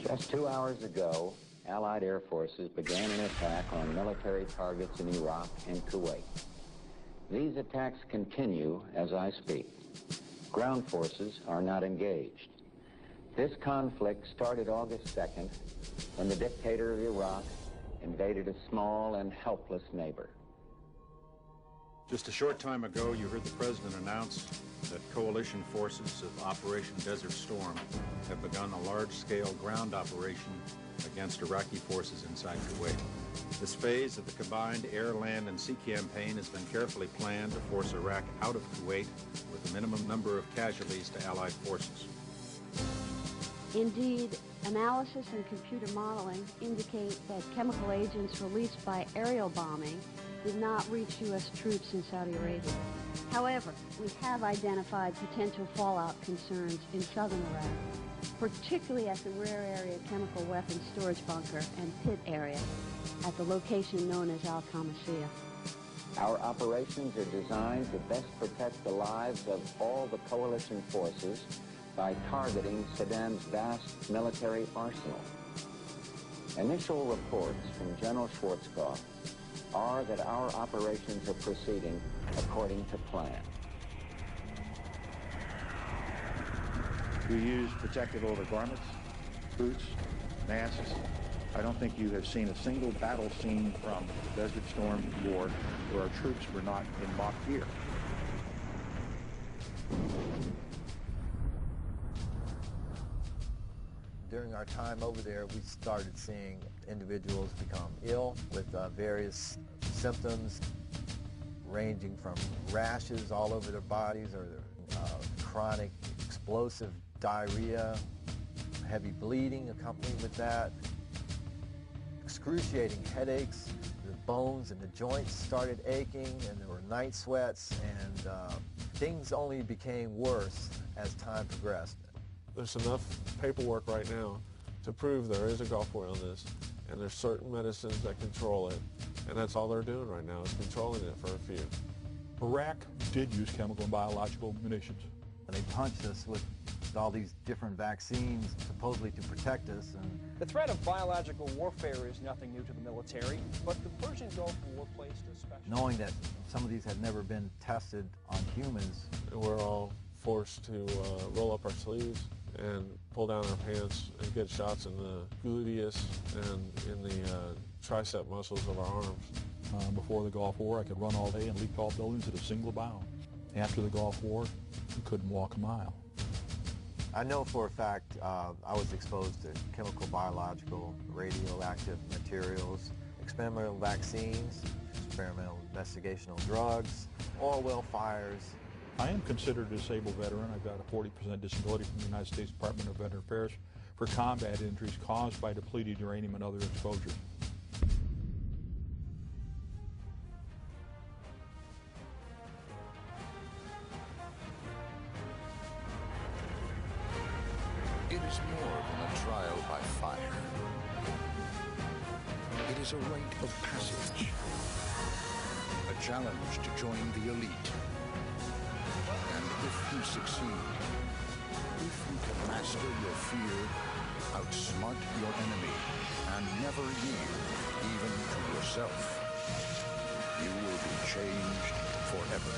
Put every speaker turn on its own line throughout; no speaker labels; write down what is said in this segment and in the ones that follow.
Just 2 hours ago, Allied air forces began an attack on military targets in Iraq and Kuwait. These attacks continue as I speak. Ground forces are not engaged. This conflict started August 2nd when the dictator of Iraq invaded a small and helpless neighbor.
Just a short time ago, you heard the President announce that coalition forces of Operation Desert Storm have begun a large-scale ground operation against Iraqi forces inside Kuwait. This phase of the combined air, land, and sea campaign has been carefully planned to force Iraq out of Kuwait with a minimum number of casualties to Allied forces.
Indeed, analysis and computer modeling indicate that chemical agents released by aerial bombing did not reach U.S. troops in Saudi Arabia. However, we have identified potential fallout concerns in southern Iraq, particularly at the rare area chemical weapons storage bunker and pit area at the location known as Al-Qamishiyah.
Our operations are designed to best protect the lives of all the coalition forces by targeting Saddam's vast military arsenal. Initial reports from General Schwarzkopf are that our operations are proceeding according to plan.
We use protective overgarments, boots, masks. I don't think you have seen a single battle scene from the Desert Storm War where our troops were not in mock gear.
During our time over there, we started seeing individuals become ill with various symptoms ranging from rashes all over their bodies or chronic explosive diarrhea, heavy bleeding accompanied with that, excruciating headaches, the bones and the joints started aching, and there were night sweats, and things only became worse as time progressed.
There's enough paperwork right now to prove there is a Gulf War illness, and there's certain medicines that control it, and that's all they're doing right now is controlling it for a few.
Iraq did use chemical and biological munitions.
They punched us with all these different vaccines supposedly to protect us. And
the threat of biological warfare is nothing new to the military, but the Persian Gulf War placed a special...
Knowing that some of these had never been tested on humans.
We're all forced to roll up our sleeves and pull down our pants and get shots in the gluteus and in the tricep muscles of our arms.
Before the Gulf War, I could run all day and leap tall buildings at a single bound. After the Gulf War, I couldn't walk a mile.
I know for a fact I was exposed to chemical, biological, radioactive materials, experimental vaccines, experimental investigational drugs, oil well fires.
I am considered a disabled veteran. I've got a 40% disability from the United States Department of Veteran Affairs for combat injuries caused by depleted uranium and other exposures.
It is more than a trial by fire. It is a rite of passage, a challenge to join the elite. And if you succeed, if you can master your fear, outsmart your enemy, and never yield even to yourself, you will be changed forever.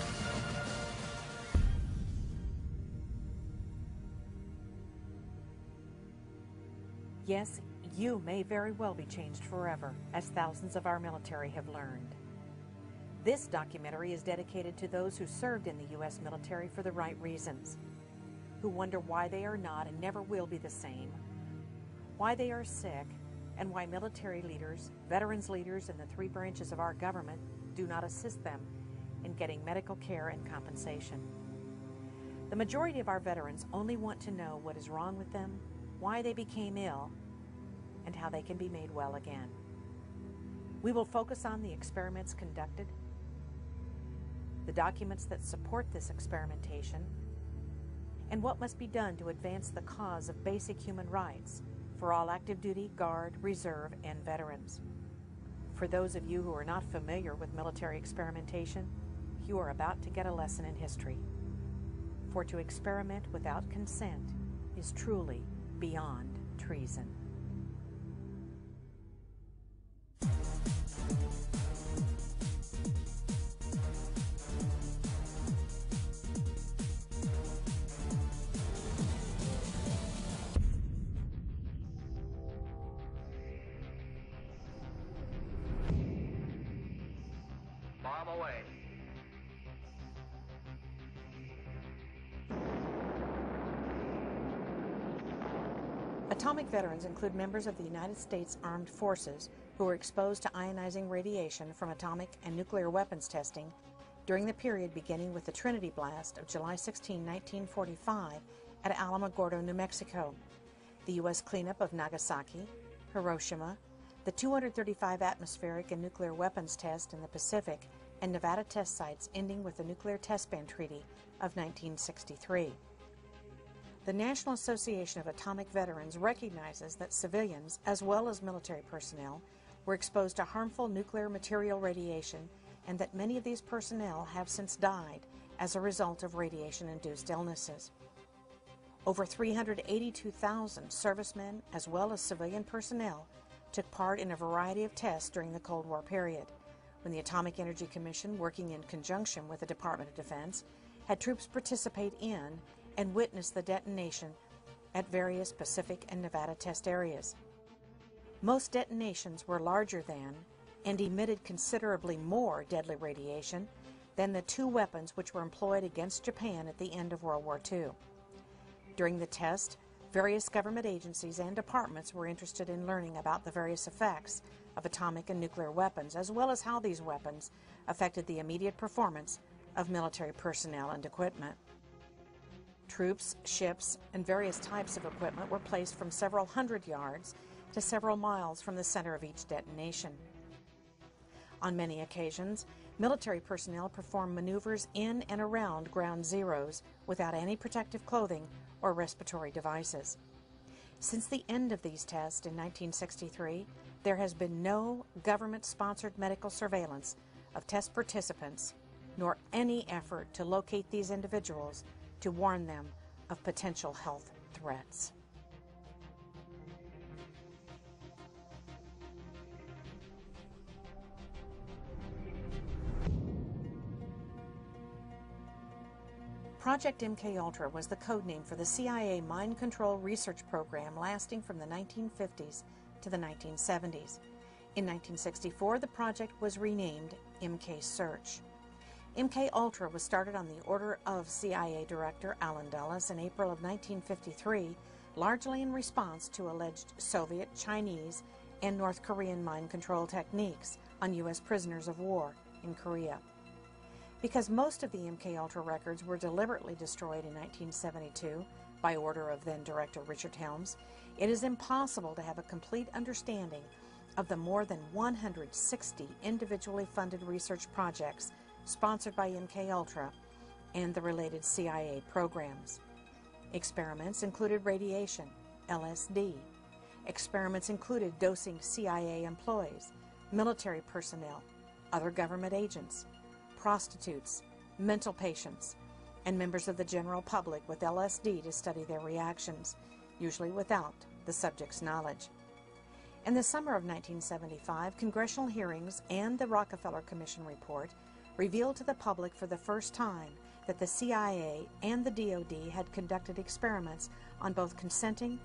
Yes, you may very well be changed forever, as thousands of our military have learned. This documentary is dedicated to those who served in the U.S. military for the right reasons, who wonder why they are not and never will be the same, why they are sick, and why military leaders, veterans leaders, and the three branches of our government do not assist them in getting medical care and compensation. The majority of our veterans only want to know what is wrong with them, why they became ill, and how they can be made well again. We will focus on the experiments conducted, the documents that support this experimentation, and what must be done to advance the cause of basic human rights for all active duty, Guard, Reserve, and veterans. For those of you who are not familiar with military experimentation, you are about to get a lesson in history. For to experiment without consent is truly beyond treason.
away.
Atomic veterans include members of the United States Armed Forces who were exposed to ionizing radiation from atomic and nuclear weapons testing during the period beginning with the Trinity blast of July 16, 1945 at Alamogordo, New Mexico, the U.S. cleanup of Nagasaki, Hiroshima, the 235 atmospheric and nuclear weapons test in the Pacific, and Nevada test sites ending with the Nuclear Test Ban Treaty of 1963. The National Association of Atomic Veterans recognizes that civilians, as well as military personnel, were exposed to harmful nuclear material radiation, and that many of these personnel have since died as a result of radiation-induced illnesses. Over 382,000 servicemen, as well as civilian personnel, took part in a variety of tests during the Cold War period, when the Atomic Energy Commission, working in conjunction with the Department of Defense, had troops participate in and witness the detonation at various Pacific and Nevada test areas. Most detonations were larger than and emitted considerably more deadly radiation than the two weapons which were employed against Japan at the end of World War II. During the test, various government agencies and departments were interested in learning about the various effects of atomic and nuclear weapons, as well as how these weapons affected the immediate performance of military personnel and equipment. Troops, ships, and various types of equipment were placed from several hundred yards to several miles from the center of each detonation. On many occasions, military personnel performed maneuvers in and around ground zeros without any protective clothing or respiratory devices. Since the end of these tests in 1963, there has been no government-sponsored medical surveillance of test participants, nor any effort to locate these individuals to warn them of potential health threats. Project MKUltra was the code name for the CIA mind control research program lasting from the 1950s to the 1970s. In 1964, the project was renamed MK Search. MKUltra was started on the order of CIA Director Allen Dulles in April of 1953, largely in response to alleged Soviet, Chinese, and North Korean mind control techniques on U.S. prisoners of war in Korea. Because most of the MKUltra records were deliberately destroyed in 1972 by order of then-Director Richard Helms, it is impossible to have a complete understanding of the more than 160 individually funded research projects sponsored by MKUltra and the related CIA programs. Experiments included radiation, LSD. Experiments included dosing CIA employees, military personnel, other government agents, prostitutes, mental patients, and members of the general public with LSD to study their reactions, usually without the subject's knowledge. In the summer of 1975, congressional hearings and the Rockefeller Commission report revealed to the public for the first time that the CIA and the DoD had conducted experiments on both consenting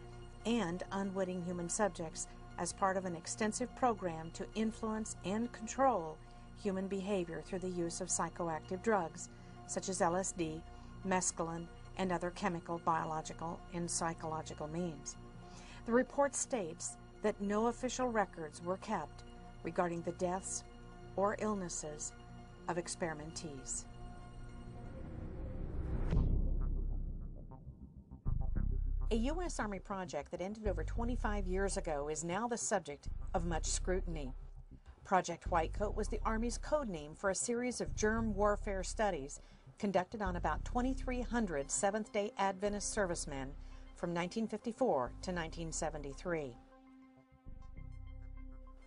and unwitting human subjects as part of an extensive program to influence and control human behavior through the use of psychoactive drugs such as LSD, mescaline, and other chemical, biological, and psychological means. The report states that no official records were kept regarding the deaths or illnesses of experimentees. A U.S. Army project that ended over 25 years ago is now the subject of much scrutiny. Project Whitecoat was the Army's code name for a series of germ warfare studies conducted on about 2,300 Seventh-day Adventist servicemen from 1954 to 1973.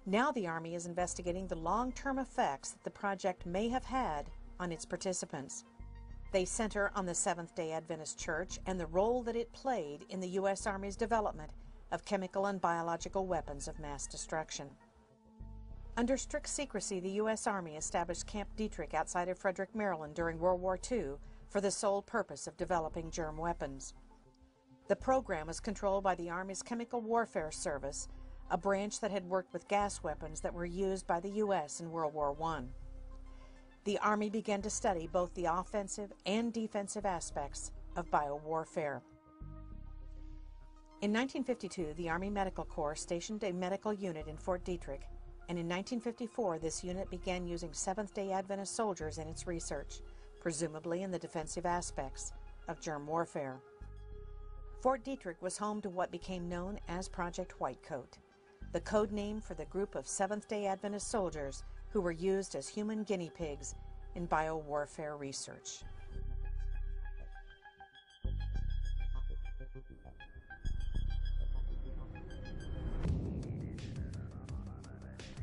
Now the Army is investigating the long-term effects that the project may have had on its participants. They center on the Seventh-day Adventist Church and the role that it played in the U.S. Army's development of chemical and biological weapons of mass destruction. Under strict secrecy, the U.S. Army established Camp Detrick outside of Frederick, Maryland during World War II for the sole purpose of developing germ weapons. The program was controlled by the Army's Chemical Warfare Service, a branch that had worked with gas weapons that were used by the U.S. in World War I. the Army began to study both the offensive and defensive aspects of biowarfare. In 1952, the Army Medical Corps stationed a medical unit in Fort Detrick, and in 1954, this unit began using Seventh-day Adventist soldiers in its research, presumably in the defensive aspects of germ warfare. Fort Detrick was home to what became known as Project Whitecoat, the code name for the group of Seventh-day Adventist soldiers who were used as human guinea pigs in biowarfare research.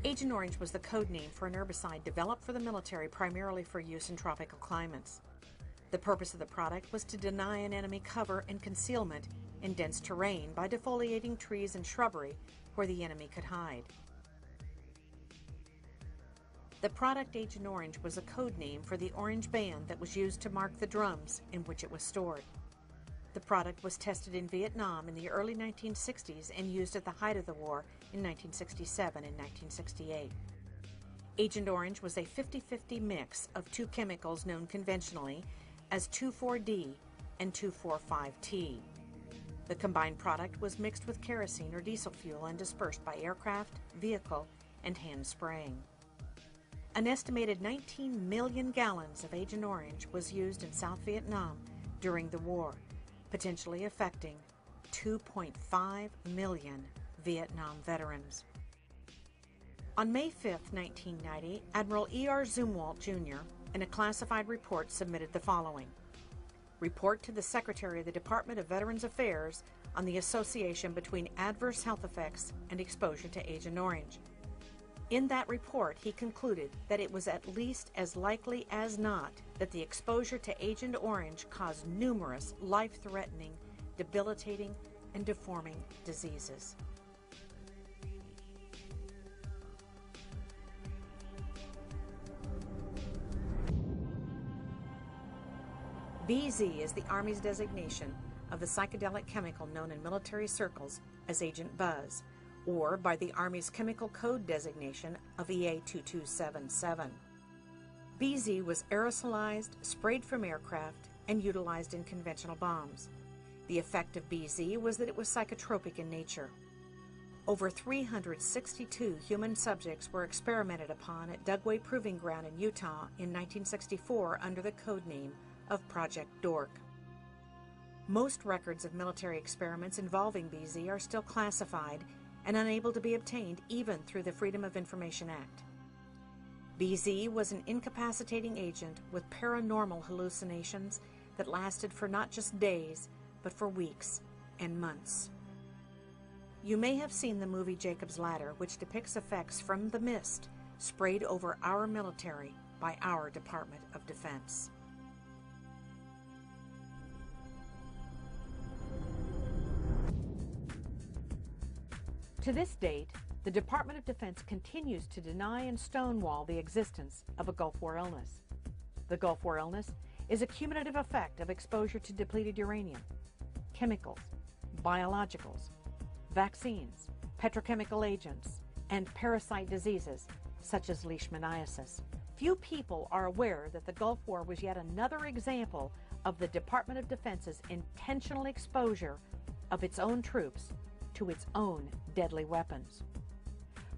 Agent Orange was the code name for an herbicide developed for the military primarily for use in tropical climates. The purpose of the product was to deny an enemy cover and concealment in dense terrain by defoliating trees and shrubbery where the enemy could hide. The product Agent Orange was a code name for the orange band that was used to mark the drums in which it was stored. The product was tested in Vietnam in the early 1960s and used at the height of the war in 1967 and 1968. Agent Orange was a 50-50 mix of two chemicals known conventionally as 2,4-D and 2,4,5-T. The combined product was mixed with kerosene or diesel fuel and dispersed by aircraft, vehicle, and hand spraying. An estimated 19 million gallons of Agent Orange was used in South Vietnam during the war, potentially affecting 2.5 million Vietnam veterans. On May 5, 1990, Admiral E.R. Zumwalt, Jr., in a classified report submitted the following: Report to the Secretary of the Department of Veterans Affairs on the association between adverse health effects and exposure to Agent Orange. In that report, he concluded that it was at least as likely as not that the exposure to Agent Orange caused numerous life-threatening, debilitating, and deforming diseases. BZ is the Army's designation of the psychedelic chemical known in military circles as Agent Buzz, or by the Army's chemical code designation of EA2277. BZ was aerosolized, sprayed from aircraft, and utilized in conventional bombs. The effect of BZ was that it was psychotropic in nature. Over 362 human subjects were experimented upon at Dugway Proving Ground in Utah in 1964 under the code name of Project Dork. Most records of military experiments involving BZ are still classified and unable to be obtained even through the Freedom of Information Act. BZ was an incapacitating agent with paranormal hallucinations that lasted for not just days, but for weeks and months. You may have seen the movie Jacob's Ladder, which depicts effects from the mist sprayed over our military by our Department of Defense. To this date, the Department of Defense continues to deny and stonewall the existence of a Gulf War illness. The Gulf War illness is a cumulative effect of exposure to depleted uranium, chemicals, biologicals, vaccines, petrochemical agents, and parasite diseases such as leishmaniasis. Few people are aware that the Gulf War was yet another example of the Department of Defense's intentional exposure of its own troops to its own deadly weapons.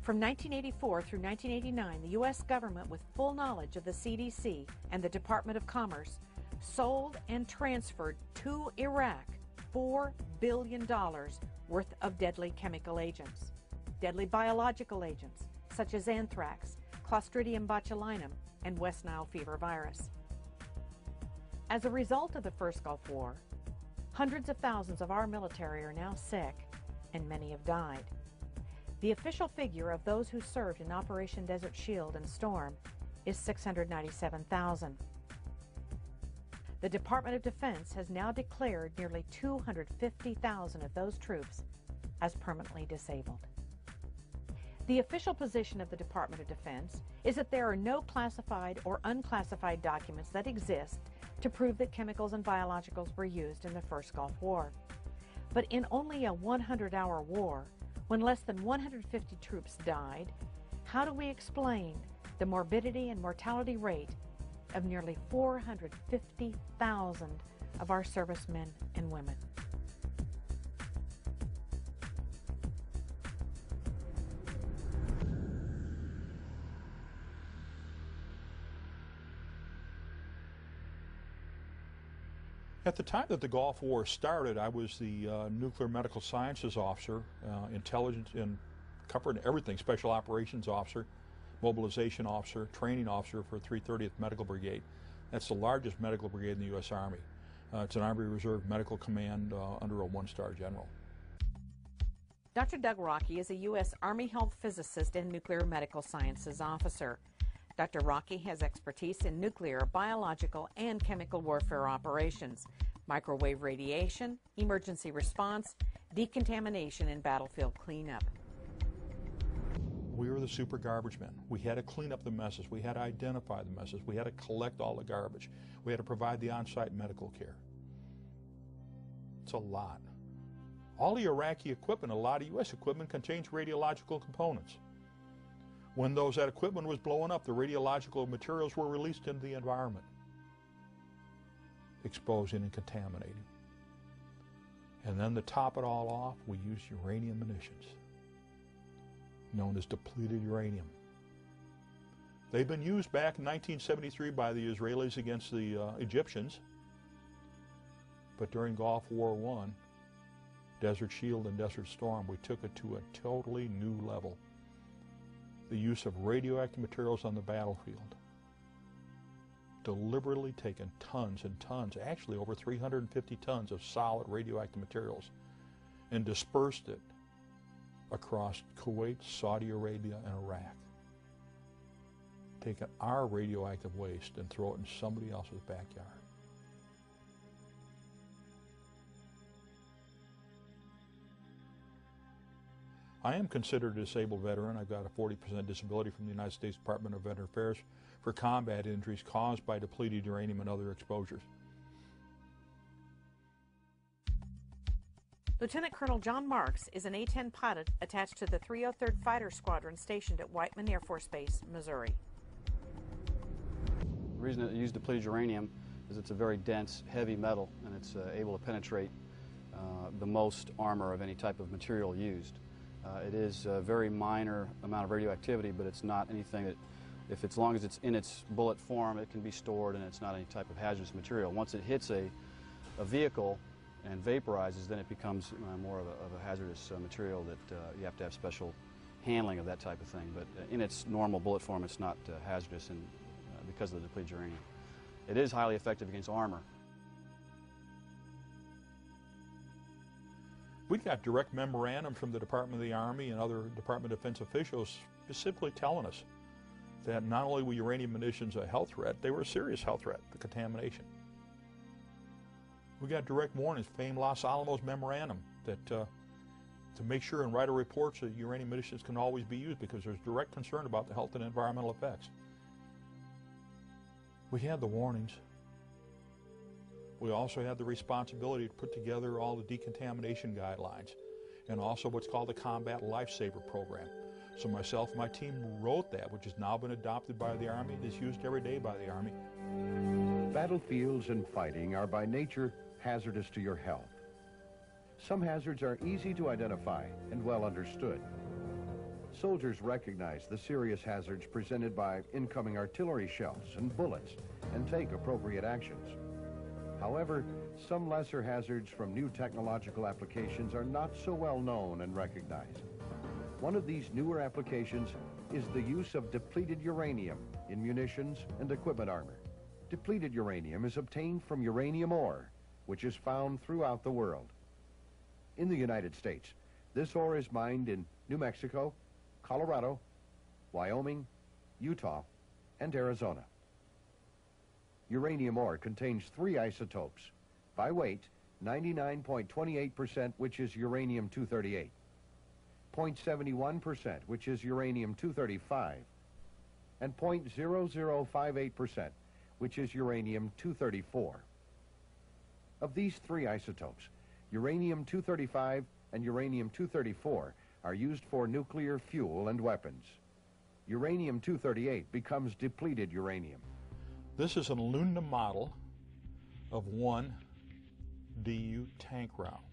From 1984 through 1989, the U.S. government, with full knowledge of the CDC and the Department of Commerce, sold and transferred to Iraq $4 billion worth of deadly chemical agents, deadly biological agents such as anthrax, Clostridium botulinum, and West Nile fever virus. As a result of the first Gulf War, hundreds of thousands of our military are now sick, and many have died. The official figure of those who served in Operation Desert Shield and Storm is 697,000. The Department of Defense has now declared nearly 250,000 of those troops as permanently disabled. The official position of the Department of Defense is that there are no classified or unclassified documents that exist to prove that chemicals and biologicals were used in the first Gulf War. But in only a 100-hour war, when less than 150 troops died, how do we explain the morbidity and mortality rate of nearly 450,000 of our servicemen and women.
At the time that the Gulf War started, I was the nuclear medical sciences officer, intelligence and covering everything, special operations officer, mobilization officer, training officer for 330th Medical Brigade. That's the largest medical brigade in the U.S. Army. It's an Army Reserve Medical Command under a one-star general.
Dr. Doug Rocky is a U.S. Army Health Physicist and Nuclear Medical Sciences Officer. Dr. Rocky has expertise in nuclear, biological, and chemical warfare operations, microwave radiation, emergency response, decontamination, and battlefield cleanup.
We were the super garbage men. We had to clean up the messes. We had to identify the messes. We had to collect all the garbage. We had to provide the on-site medical care. It's a lot. All the Iraqi equipment, a lot of U.S. equipment, contains radiological components. When that equipment was blowing up, the radiological materials were released into the environment, exposing and contaminating. And then to top it all off, we used uranium munitions, known as depleted uranium. They've been used back in 1973 by the Israelis against the Egyptians, but during Gulf War I, Desert Shield and Desert Storm, we took it to a totally new level. The use of radioactive materials on the battlefield. Deliberately taken tons and tons, actually over 350 tons of solid radioactive materials, and dispersed it across Kuwait, Saudi Arabia, and Iraq. Taking our radioactive waste and throw it in somebody else's backyard. I am considered a disabled veteran. I've got a 40% disability from the United States Department of Veteran Affairs for combat injuries caused by depleted uranium and other exposures.
Lieutenant Colonel John Marks is an A-10 pilot attached to the 303rd Fighter Squadron stationed at Whiteman Air Force Base, Missouri.
The reason it used depleted uranium is it's a very dense, heavy metal, and it's able to penetrate the most armor of any type of material used. It is a very minor amount of radioactivity, but it's not anything that, as long as it's in its bullet form, it can be stored, and it's not any type of hazardous material. Once it hits a vehicle and vaporizes, then it becomes more of a hazardous material that you have to have special handling of that type of thing. But in its normal bullet form, it's not hazardous because of the depleted uranium. It is highly effective against armor.
We got direct memorandum from the Department of the Army and other Department of Defense officials specifically telling us that not only were uranium munitions a health threat, they were a serious health threat, the contamination. We got direct warnings, famed Los Alamos memorandum, that to make sure and write a report so that uranium munitions can always be used because there's direct concern about the health and environmental effects. We had the warnings. We also had the responsibility to put together all the decontamination guidelines and also what's called the Combat Lifesaver Program. So myself and my team wrote that, which has now been adopted by the Army and is used every day by the Army.
Battlefields and fighting are by nature hazardous to your health. Some hazards are easy to identify and well understood. Soldiers recognize the serious hazards presented by incoming artillery shells and bullets and take appropriate actions. However, some lesser hazards from new technological applications are not so well known and recognized. One of these newer applications is the use of depleted uranium in munitions and equipment armor. Depleted uranium is obtained from uranium ore, which is found throughout the world. In the United States, this ore is mined in New Mexico, Colorado, Wyoming, Utah, and Arizona. Uranium ore contains 3 isotopes. By weight, 99.28%, which is uranium-238, 0.71%, which is uranium-235, and 0.0058%, which is uranium-234. Of these 3 isotopes, uranium-235 and uranium-234 are used for nuclear fuel and weapons. Uranium-238 becomes depleted uranium.
This is an aluminum model of one DU tank round.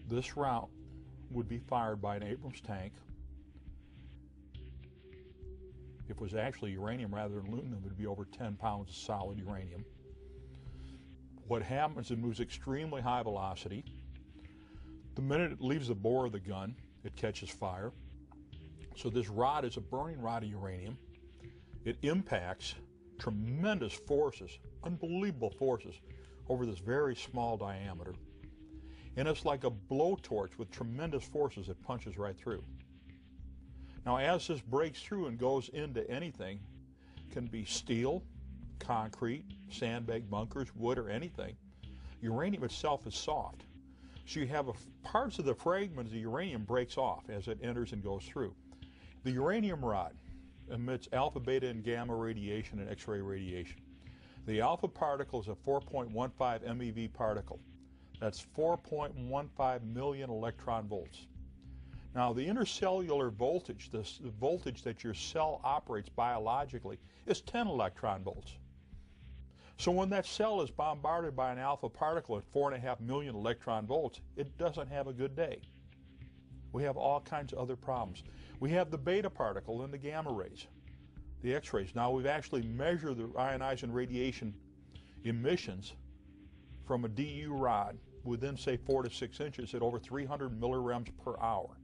This round would be fired by an Abrams tank. If it was actually uranium rather than aluminum, it would be over 10 pounds of solid uranium. What happens, it moves extremely high velocity. The minute it leaves the bore of the gun, it catches fire. So this rod is a burning rod of uranium. It impacts tremendous forces, unbelievable forces, over this very small diameter. And it's like a blowtorch with tremendous forces that punches right through. Now, as this breaks through and goes into anything, it can be steel, concrete, sandbag bunkers, wood, or anything. Uranium itself is soft. So you have parts of the fragments of the uranium breaks off as it enters and goes through. The uranium rod emits alpha, beta, and gamma radiation and X-ray radiation. The alpha particle is a 4.15 MeV particle. That's 4.15 million electron volts. Now, the intercellular voltage, the voltage that your cell operates biologically, is 10 electron volts. So when that cell is bombarded by an alpha particle at 4.5 million electron volts, it doesn't have a good day. We have all kinds of other problems. We have the beta particle and the gamma rays, the X-rays. Now, we've actually measured the ionizing radiation emissions from a DU rod within, say, 4 to 6 inches at over 300 millirems per hour.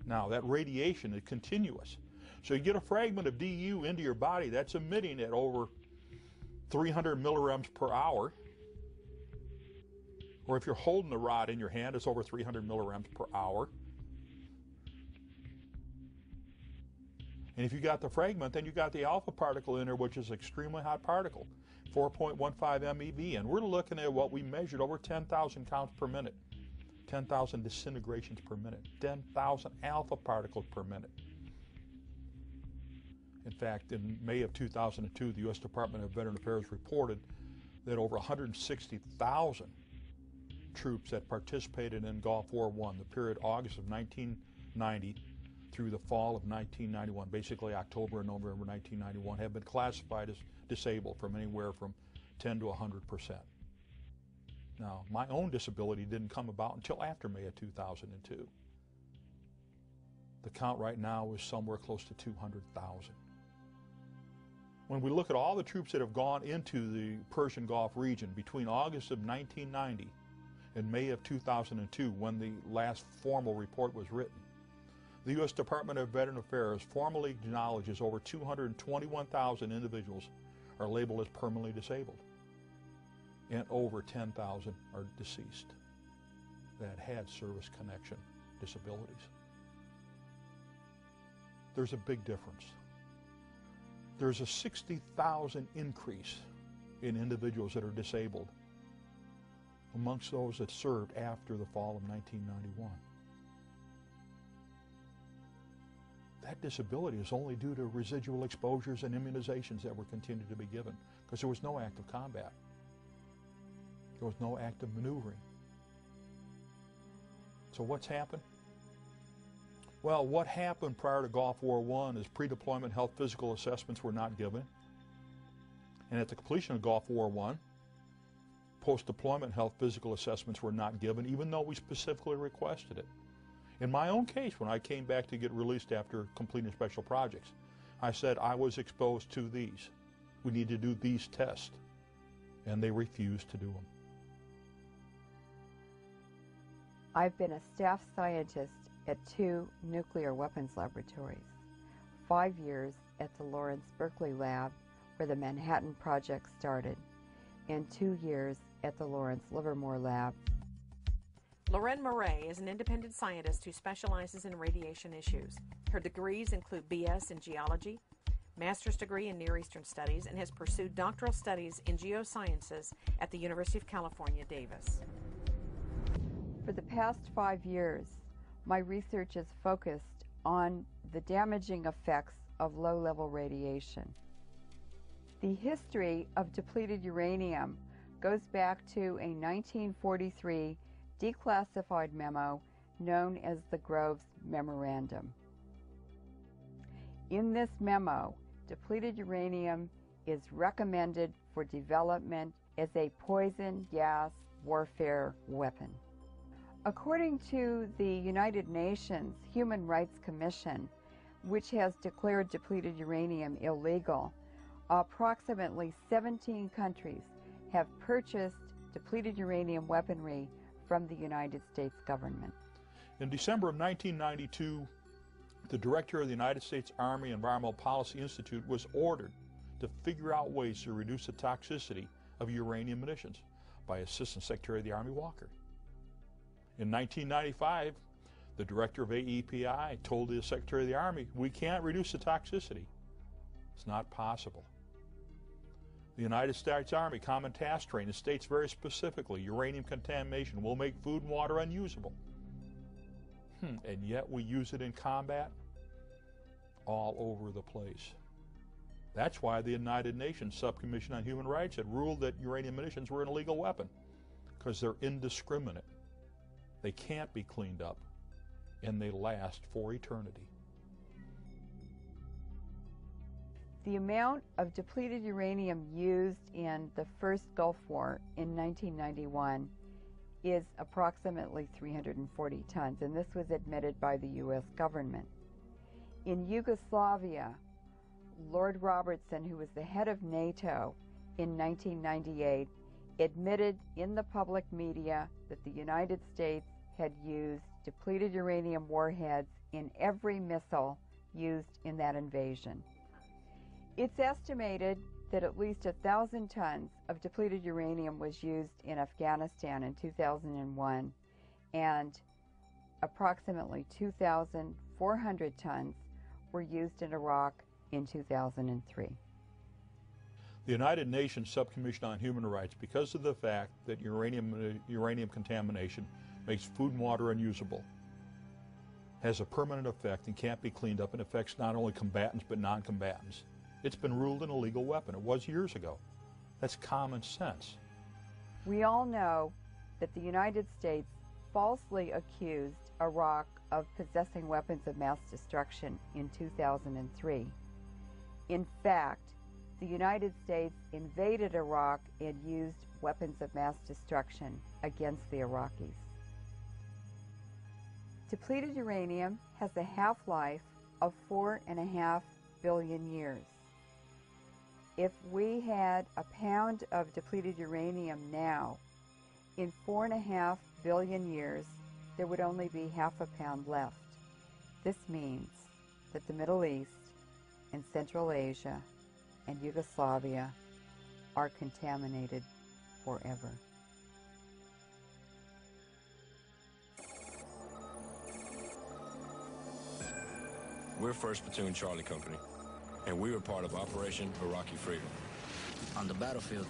Now, that radiation is continuous. So you get a fragment of DU into your body that's emitting at over 300 millirems per hour. Or if you're holding the rod in your hand, it's over 300 millirems per hour. And if you got the fragment, then you got the alpha particle in there, which is an extremely hot particle, 4.15 MeV. And we're looking at what we measured over 10,000 counts per minute, 10,000 disintegrations per minute, 10,000 alpha particles per minute. In fact, in May of 2002, the U.S. Department of Veteran Affairs reported that over 160,000 troops that participated in Gulf War I, the period August of 1990 through the fall of 1991, basically October and November 1991, have been classified as disabled from anywhere from 10 to 100%. Now, my own disability didn't come about until after May of 2002. The count right now is somewhere close to 200,000. When we look at all the troops that have gone into the Persian Gulf region between August of 1990 and May of 2002, when the last formal report was written, the U.S. Department of Veteran Affairs formally acknowledges over 221,000 individuals are labeled as permanently disabled, and over 10,000 are deceased that had service connection disabilities. There's a big difference. There's a 60,000 increase in individuals that are disabled amongst those that served after the fall of 1991. That disability is only due to residual exposures and immunizations that were continued to be given, because there was no active combat. There was no active maneuvering. So what's happened? Well, what happened prior to Gulf War I is pre-deployment health physical assessments were not given. And at the completion of Gulf War I, post-deployment health physical assessments were not given, even though we specifically requested it. In my own case, when I came back to get released after completing special projects, I said I was exposed to these. We need to do these tests. And they refused to do them.
I've been a staff scientist at 2 nuclear weapons laboratories, 5 years at the Lawrence Berkeley Lab, where the Manhattan Project started, and 2 years at the Lawrence Livermore Lab.
Lorraine Murray is an independent scientist who specializes in radiation issues. Her degrees include BS in geology, master's degree in Near Eastern Studies, and has pursued doctoral studies in geosciences at the University of California, Davis.
For the past 5 years, my research is focused on the damaging effects of low-level radiation. The history of depleted uranium goes back to a 1943 declassified memo known as the Groves Memorandum. In this memo, depleted uranium is recommended for development as a poison gas warfare weapon. According to the United Nations Human Rights Commission, which has declared depleted uranium illegal, approximately 17 countries have purchased depleted uranium weaponry from the United States government.
In December of 1992, the director of the United States Army Environmental Policy Institute was ordered to figure out ways to reduce the toxicity of uranium munitions by Assistant Secretary of the Army Walker. In 1995, the director of AEPI told the Secretary of the Army, "We can't reduce the toxicity. It's not possible." The United States Army Common Task Training states very specifically uranium contamination will make food and water unusable. And yet we use it in combat all over the place. That's why the United Nations Subcommission on Human Rights had ruled that uranium munitions were an illegal weapon, because they're indiscriminate. They can't be cleaned up, and they last for eternity.
The amount of depleted uranium used in the first Gulf War in 1991 is approximately 340 tons, and this was admitted by the U.S. government. In Yugoslavia, Lord Robertson, who was the head of NATO in 1998, admitted in the public media that the United States had used depleted uranium warheads in every missile used in that invasion. It's estimated that at least 1,000 tons of depleted uranium was used in Afghanistan in 2001, and approximately 2,400 tons were used in Iraq in 2003.
The United Nations Subcommission on Human Rights, because of the fact that uranium contamination makes food and water unusable, has a permanent effect and can't be cleaned up, and affects not only combatants but non-combatants. It's been ruled an illegal weapon. It was years ago. That's common sense.
We all know that the United States falsely accused Iraq of possessing weapons of mass destruction in 2003. In fact, the United States invaded Iraq and used weapons of mass destruction against the Iraqis. Depleted uranium has a half-life of 4.5 billion years. If we had a pound of depleted uranium now, in 4.5 billion years, there would only be half a pound left. This means that the Middle East and Central Asia and Yugoslavia are contaminated forever.
We're 1st Platoon Charlie Company, and we were part of Operation Iraqi Freedom.
On the battlefield,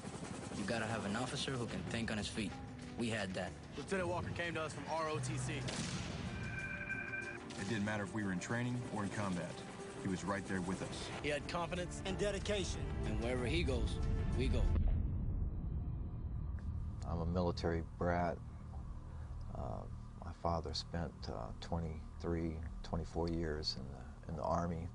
you gotta have an officer who can think on his feet. We had that.
Lieutenant Walker came to us from ROTC.
It didn't matter if we were in training or in combat. He was right there with us.
He had confidence and dedication.
And wherever he goes, we go.
I'm a military brat. My father spent 24 years in the Army.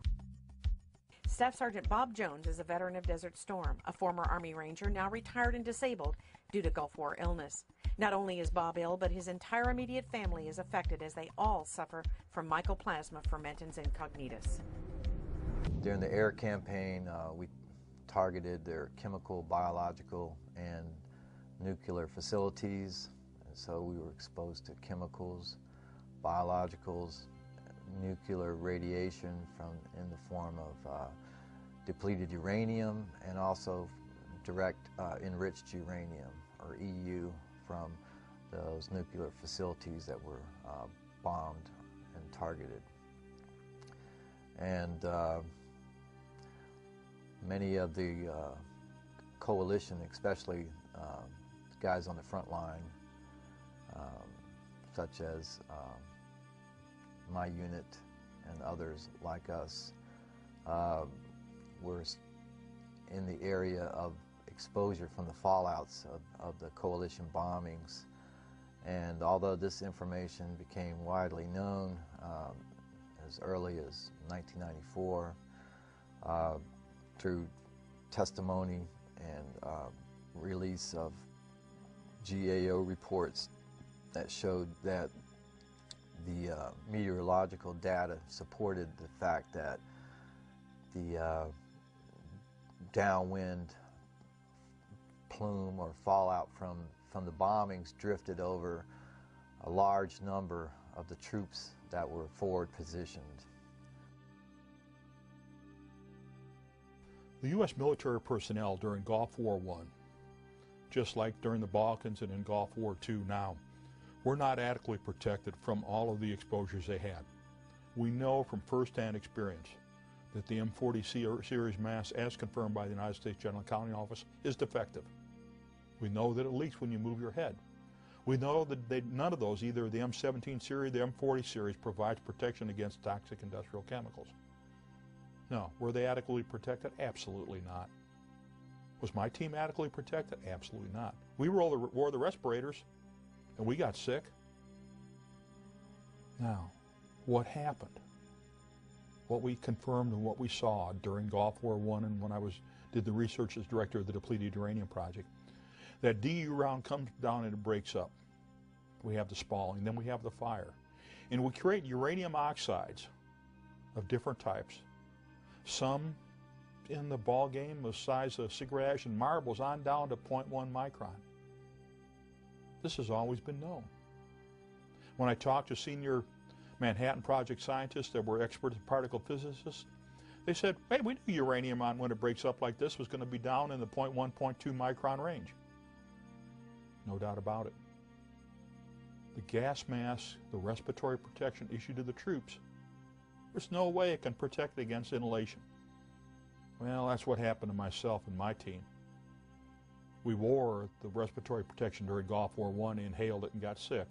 Staff Sergeant Bob Jones is a veteran of Desert Storm, a former Army Ranger now retired and disabled due to Gulf War illness. Not only is Bob ill, but his entire immediate family is affected as they all suffer from mycoplasma fermentans incognitus.
During the air campaign, we targeted their chemical, biological, and nuclear facilities. And so we were exposed to chemicals, biologicals, nuclear radiation in the form of depleted uranium, and also direct enriched uranium, or EU, from those nuclear facilities that were bombed and targeted. And many of the coalition, especially guys on the front line, such as my unit and others like us, were in the area of exposure from the fallouts of the coalition bombings. And although this information became widely known as early as 1994, through testimony and release of GAO reports that showed that the meteorological data supported the fact that the downwind plume or fallout from the bombings drifted over a large number of the troops that were forward positioned.
The U.S. military personnel during Gulf War I, just like during the Balkans and in Gulf War II now, were not adequately protected from all of the exposures they had. We know from first-hand experience that the M40 series mask, as confirmed by the United States General Accounting Office, is defective. We know that it leaks when you move your head. We know that none of those, either the M17 series or the M40 series, provides protection against toxic industrial chemicals. No. Were they adequately protected? Absolutely not. Was my team adequately protected? Absolutely not. We wore the respirators, and we got sick. Now, what happened? What we confirmed and what we saw during Gulf War I and when I did the research as director of the Depleted Uranium Project, that DU round comes down and it breaks up. We have the spalling, then we have the fire. And we create uranium oxides of different types. Some in the ball game the size of cigarette ash and marbles on down to 0.1 micron. This has always been known. When I talked to senior Manhattan Project scientists that were expert particle physicists, they said, hey, we knew uranium when it breaks up like this was going to be down in the 0.1, 0.2 micron range. No doubt about it. The gas mask, the respiratory protection issued to the troops, there's no way it can protect against inhalation. Well, that's what happened to myself and my team. We wore the respiratory protection during Gulf War I, inhaled it, and got sick.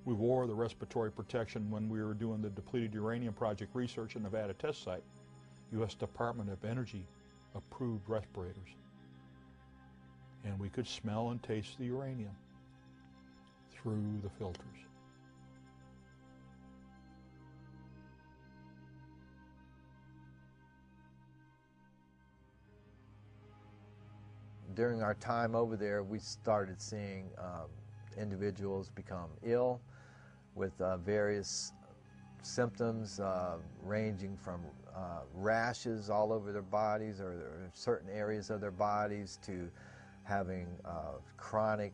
We wore the respiratory protection when we were doing the Depleted Uranium Project research at Nevada Test Site. U.S. Department of Energy approved respirators. And we could smell and taste the uranium through the filters.
During our time over there, we started seeing individuals become ill with various symptoms ranging from rashes all over their bodies or certain areas of their bodies to having chronic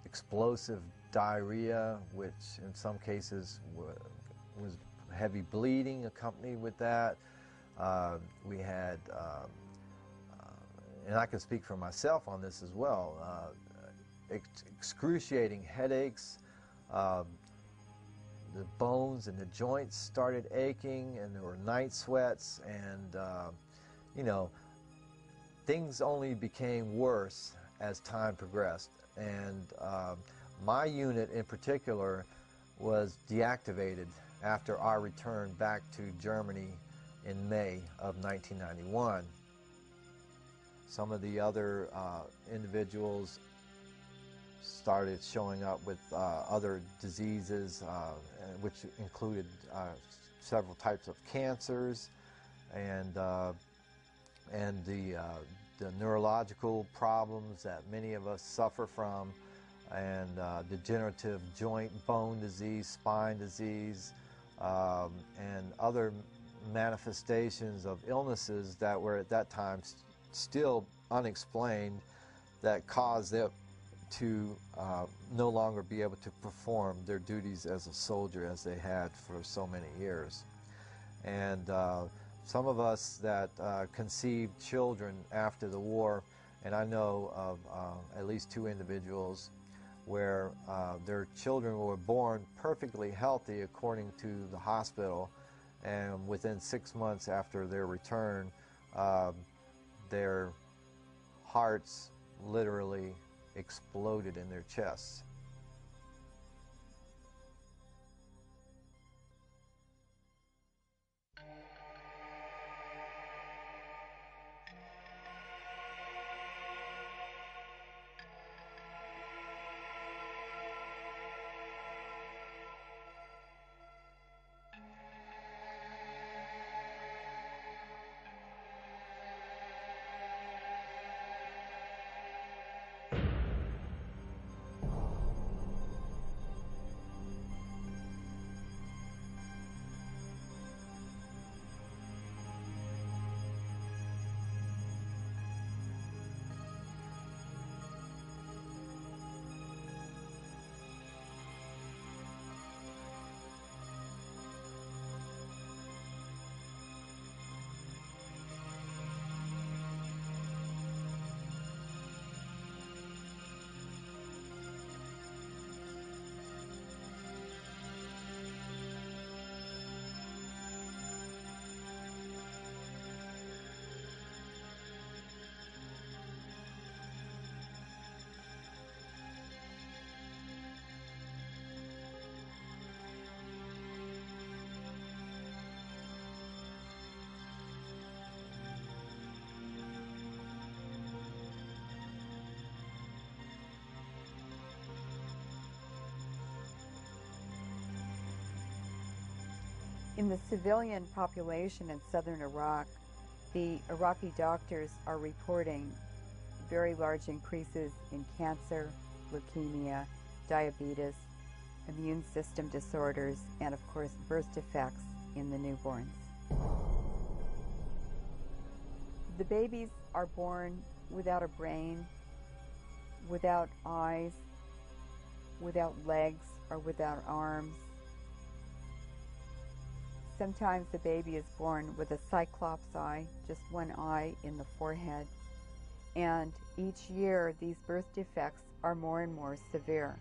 explosive diarrhea, which in some cases was heavy bleeding accompanied with that. We had and I can speak for myself on this as well, excruciating headaches, the bones and the joints started aching, and there were night sweats, and you know, things only became worse as time progressed. And my unit in particular was deactivated after our return back to Germany in May of 1991. Some of the other individuals started showing up with other diseases, which included several types of cancers, and the neurological problems that many of us suffer from, and degenerative joint bone disease, spine disease, and other manifestations of illnesses that were at that time still unexplained, that caused them to no longer be able to perform their duties as a soldier as they had for so many years. And some of us that conceived children after the war, and I know of at least 2 individuals where their children were born perfectly healthy according to the hospital, and within 6 months after their return, their hearts literally exploded in their chests.
In the civilian population in southern Iraq, the Iraqi doctors are reporting very large increases in cancer, leukemia, diabetes, immune system disorders, and of course birth defects in the newborns. The babies are born without a brain, without eyes, without legs, or without arms. Sometimes the baby is born with a cyclops eye, just one eye in the forehead. And each year, these birth defects are more and more severe.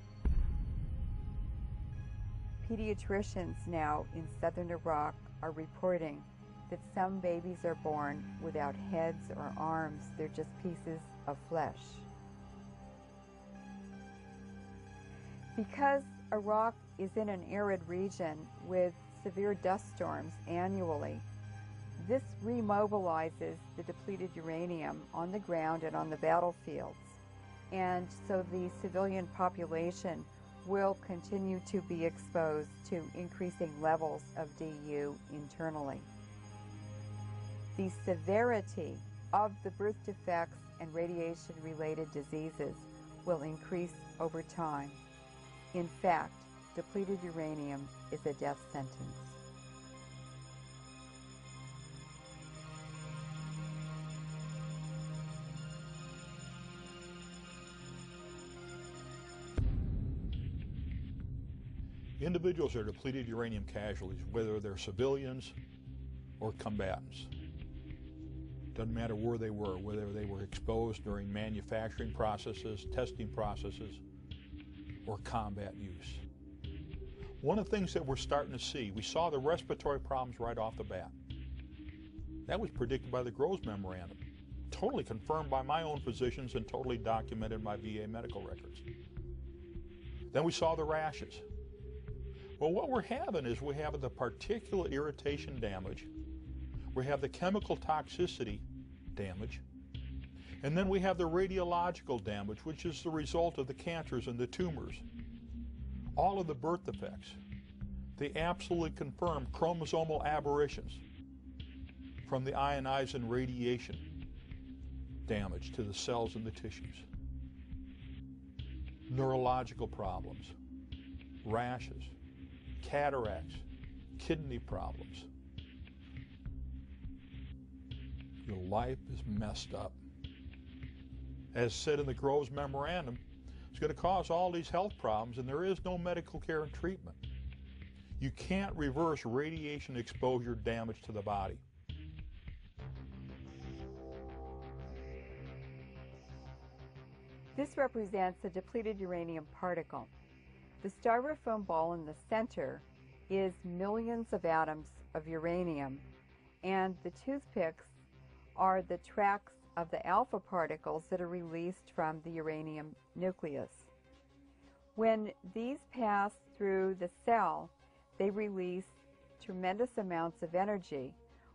Pediatricians now in southern Iraq are reporting that some babies are born without heads or arms. They're just pieces of flesh. Because Iraq is in an arid region with severe dust storms annually, this remobilizes the depleted uranium on the ground and on the battlefields. And so the civilian population will continue to be exposed to increasing levels of DU internally. The severity of the birth defects and radiation-related diseases will increase over time. In fact, depleted uranium is a death sentence.
Individuals are depleted uranium casualties, whether they're civilians or combatants. Doesn't matter where they were, whether they were exposed during manufacturing processes, testing processes, or combat use. One of the things that we're starting to see, we saw the respiratory problems right off the bat. That was predicted by the Groves Memorandum, totally confirmed by my own physicians and totally documented in my VA medical records. Then we saw the rashes. Well, what we're having is we have the particulate irritation damage, we have the chemical toxicity damage, and then we have the radiological damage, which is the result of the cancers and the tumors. All of the birth defects. They absolutely confirm chromosomal aberrations from the ionizing radiation damage to the cells and the tissues. Neurological problems, rashes, cataracts, kidney problems. Your life is messed up. As said in the Groves Memorandum, it's going to cause all these health problems, and there is no medical care and treatment. You can't reverse radiation exposure damage to the body.
This represents a depleted uranium particle. The styrofoam ball in the center is millions of atoms of uranium, and the toothpicks are the tracks of the alpha particles that are released from the uranium nucleus. When these pass through the cell, they release tremendous amounts of energy,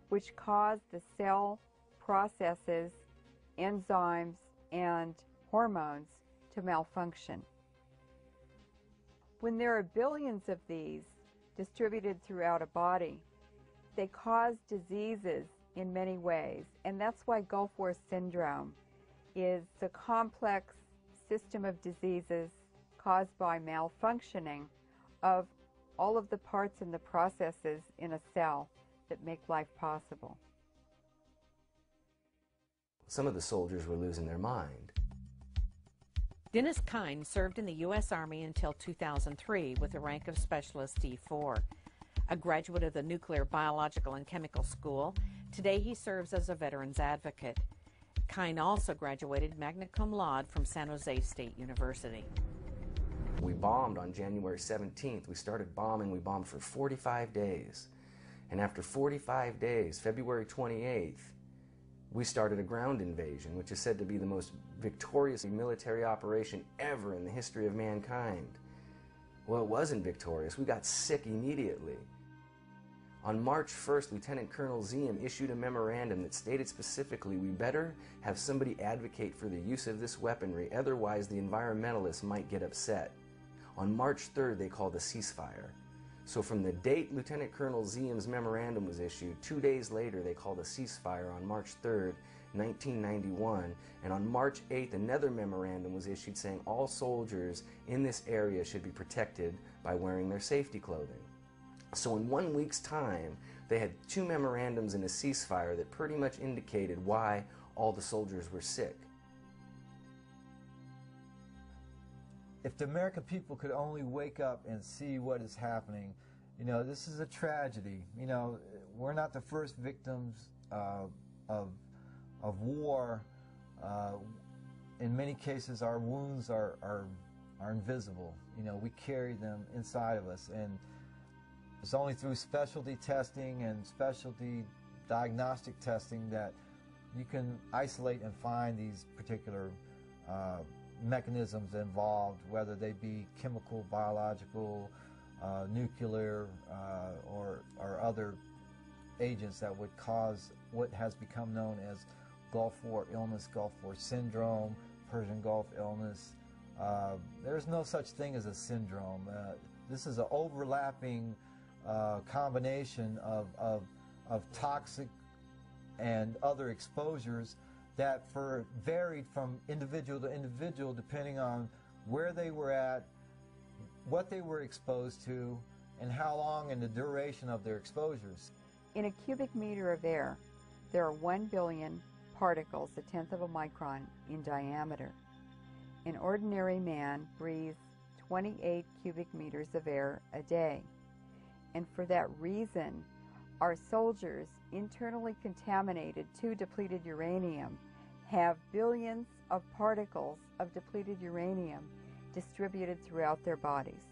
which cause the cell processes, enzymes, and hormones to malfunction. When there are billions of these distributed throughout a body, they cause diseases in many ways, and that's why Gulf War syndrome is a complex system of diseases caused by malfunctioning of all of the parts and the processes in a cell that make life possible.
Some of the soldiers were losing their mind.
Dennis Kine served in the U.S. Army until 2003 with the rank of Specialist D4. A graduate of the Nuclear, Biological, and Chemical School, today he serves as a veterans advocate. Kine also graduated magna cum laude from San Jose State University.
We bombed on January 17th. We started bombing. We bombed for 45 days. And after 45 days, February 28th, we started a ground invasion, which is said to be the most victorious military operation ever in the history of mankind. Well, it wasn't victorious. We got sick immediately. On March 1st, Lieutenant Colonel Ziem issued a memorandum that stated specifically, we better have somebody advocate for the use of this weaponry, otherwise the environmentalists might get upset. On March 3rd, they called a ceasefire. So from the date Lieutenant Colonel Ziem's memorandum was issued, 2 days later they called a ceasefire on March 3rd, 1991, and on March 8th another memorandum was issued saying all soldiers in this area should be protected by wearing their safety clothing. So in 1 week's time, they had 2 memorandums and a ceasefire that pretty much indicated why all the soldiers were sick.
If the American people could only wake up and see what is happening, you know, this is a tragedy. You know, we're not the first victims of war. In many cases, our wounds are invisible. You know, we carry them inside of us, and it's only through specialty testing and specialty diagnostic testing that you can isolate and find these particular mechanisms involved, whether they be chemical, biological, nuclear, or other agents that would cause what has become known as Gulf War illness, Gulf War syndrome, Persian Gulf illness. There's no such thing as a syndrome. This is an overlapping combination of toxic and other exposures that varied from individual to individual depending on where they were at, what they were exposed to, and how long and the duration of their exposures.
In a cubic meter of air, there are 1 billion particles, a tenth of a micron, in diameter. An ordinary man breathes 28 cubic meters of air a day. And for that reason, our soldiers, internally contaminated to depleted uranium, have billions of particles of depleted uranium distributed throughout their bodies.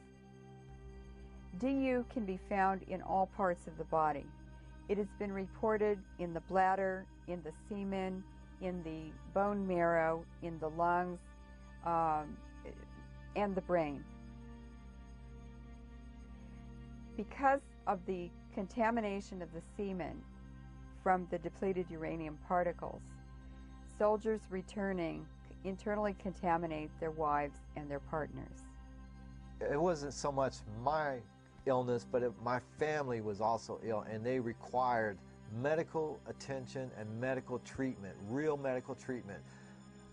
DU can be found in all parts of the body. It has been reported in the bladder, in the semen, in the bone marrow, in the lungs, and the brain. Because of the contamination of the semen from the depleted uranium particles, soldiers returning internally contaminate their wives and their partners.
It wasn't so much my illness, but my family was also ill, and they required medical attention and medical treatment, real medical treatment.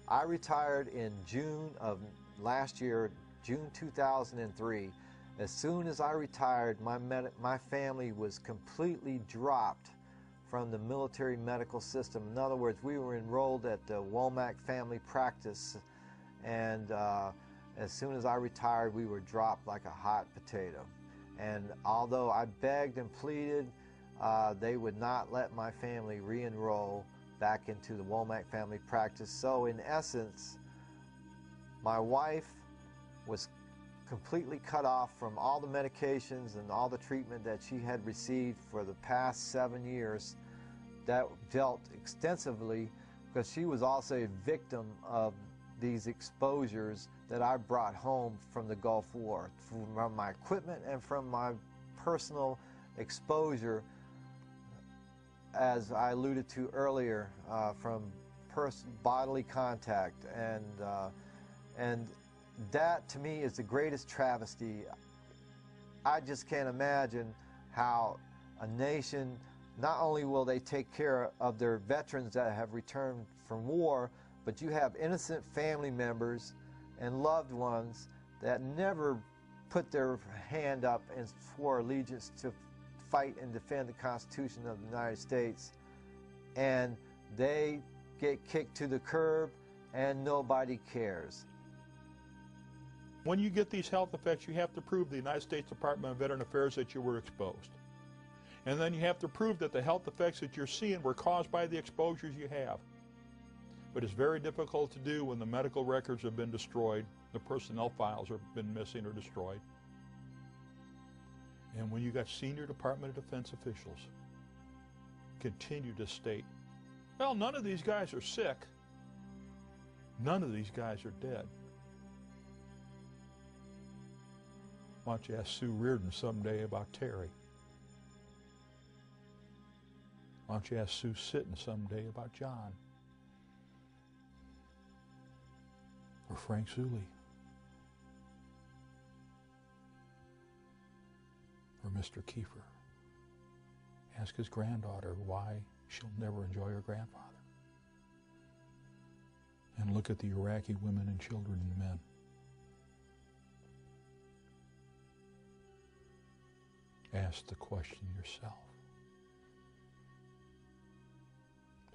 I retired in June of last year, June 2003. As soon as I retired, my family was completely dropped from the military medical system. In other words, we were enrolled at the Womack Family Practice, and as soon as I retired, we were dropped like a hot potato. And although I begged and pleaded, they would not let my family re-enroll back into the Womack Family Practice. So in essence, my wife was completely cut off from all the medications and all the treatment that she had received for the past 7 years that dealt extensively, because she was also a victim of these exposures that I brought home from the Gulf War, from my equipment and from my personal exposure, as I alluded to earlier, from bodily contact, and that to me is the greatest travesty. I just can't imagine how a nation, not only will they take care of their veterans that have returned from war, but you have innocent family members and loved ones that never put their hand up and swore allegiance to fight and defend the Constitution of the United States, and they get kicked to the curb and nobody cares.
When you get these health effects, you have to prove to the United States Department of Veteran Affairs that you were exposed. And then you have to prove that the health effects that you're seeing were caused by the exposures you have. But it's very difficult to do when the medical records have been destroyed, the personnel files have been missing or destroyed. And when you got senior Department of Defense officials continue to state, well, none of these guys are sick. None of these guys are dead. Why don't you ask Sue Reardon someday about Terry? Why don't you ask Sue Sitten someday about John? Or Frank Zuley? for Mr. Kiefer. Ask his granddaughter why she'll never enjoy her grandfather. And look at the Iraqi women and children and men. Ask the question yourself.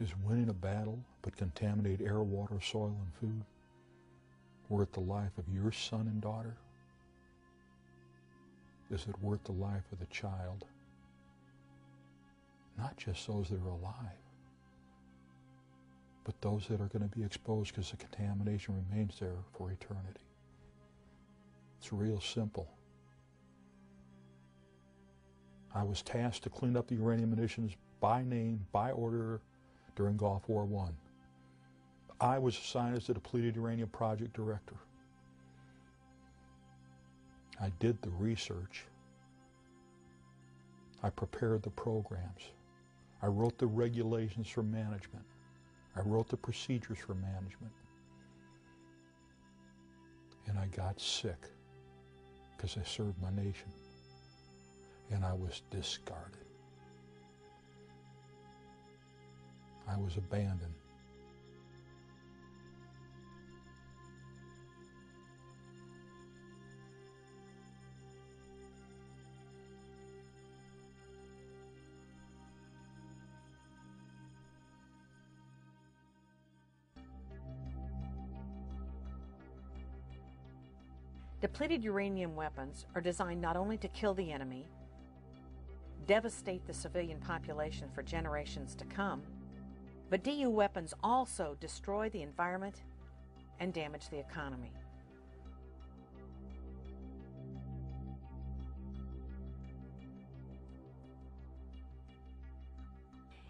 Is winning a battle but contaminate air, water, soil, and food worth the life of your son and daughter? Is it worth the life of the child? Not just those that are alive, but those that are going to be exposed because the contamination remains there for eternity. It's real simple. I was tasked to clean up the uranium munitions by name, by order, during Gulf War I. I was assigned as the Depleted Uranium Project Director. I did the research. I prepared the programs. I wrote the regulations for management. I wrote the procedures for management. And I got sick because I served my nation. And I was discarded. I was abandoned.
Depleted uranium weapons are designed not only to kill the enemy, devastate the civilian population for generations to come, but DU weapons also destroy the environment and damage the economy.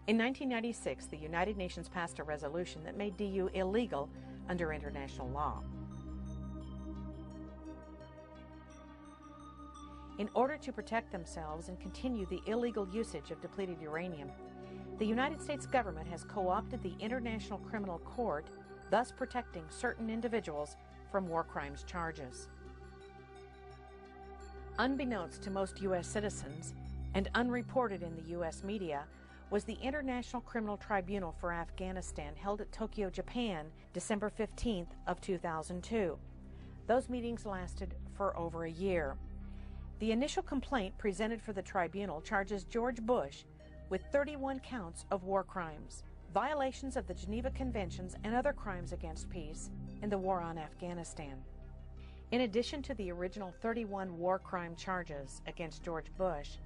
In 1996, the United Nations passed a resolution that made DU illegal under international law. In order to protect themselves and continue the illegal usage of depleted uranium, the United States government has co-opted the International Criminal Court, thus protecting certain individuals from war crimes charges. Unbeknownst to most U.S. citizens and unreported in the U.S. media was the International Criminal Tribunal for Afghanistan held at Tokyo, Japan, December 15th of 2002. Those meetings lasted for over a year. The initial complaint presented for the tribunal charges George Bush with 31 counts of war crimes, violations of the Geneva Conventions, and other crimes against peace in the war on Afghanistan. In addition to the original 31 war crime charges against George Bush,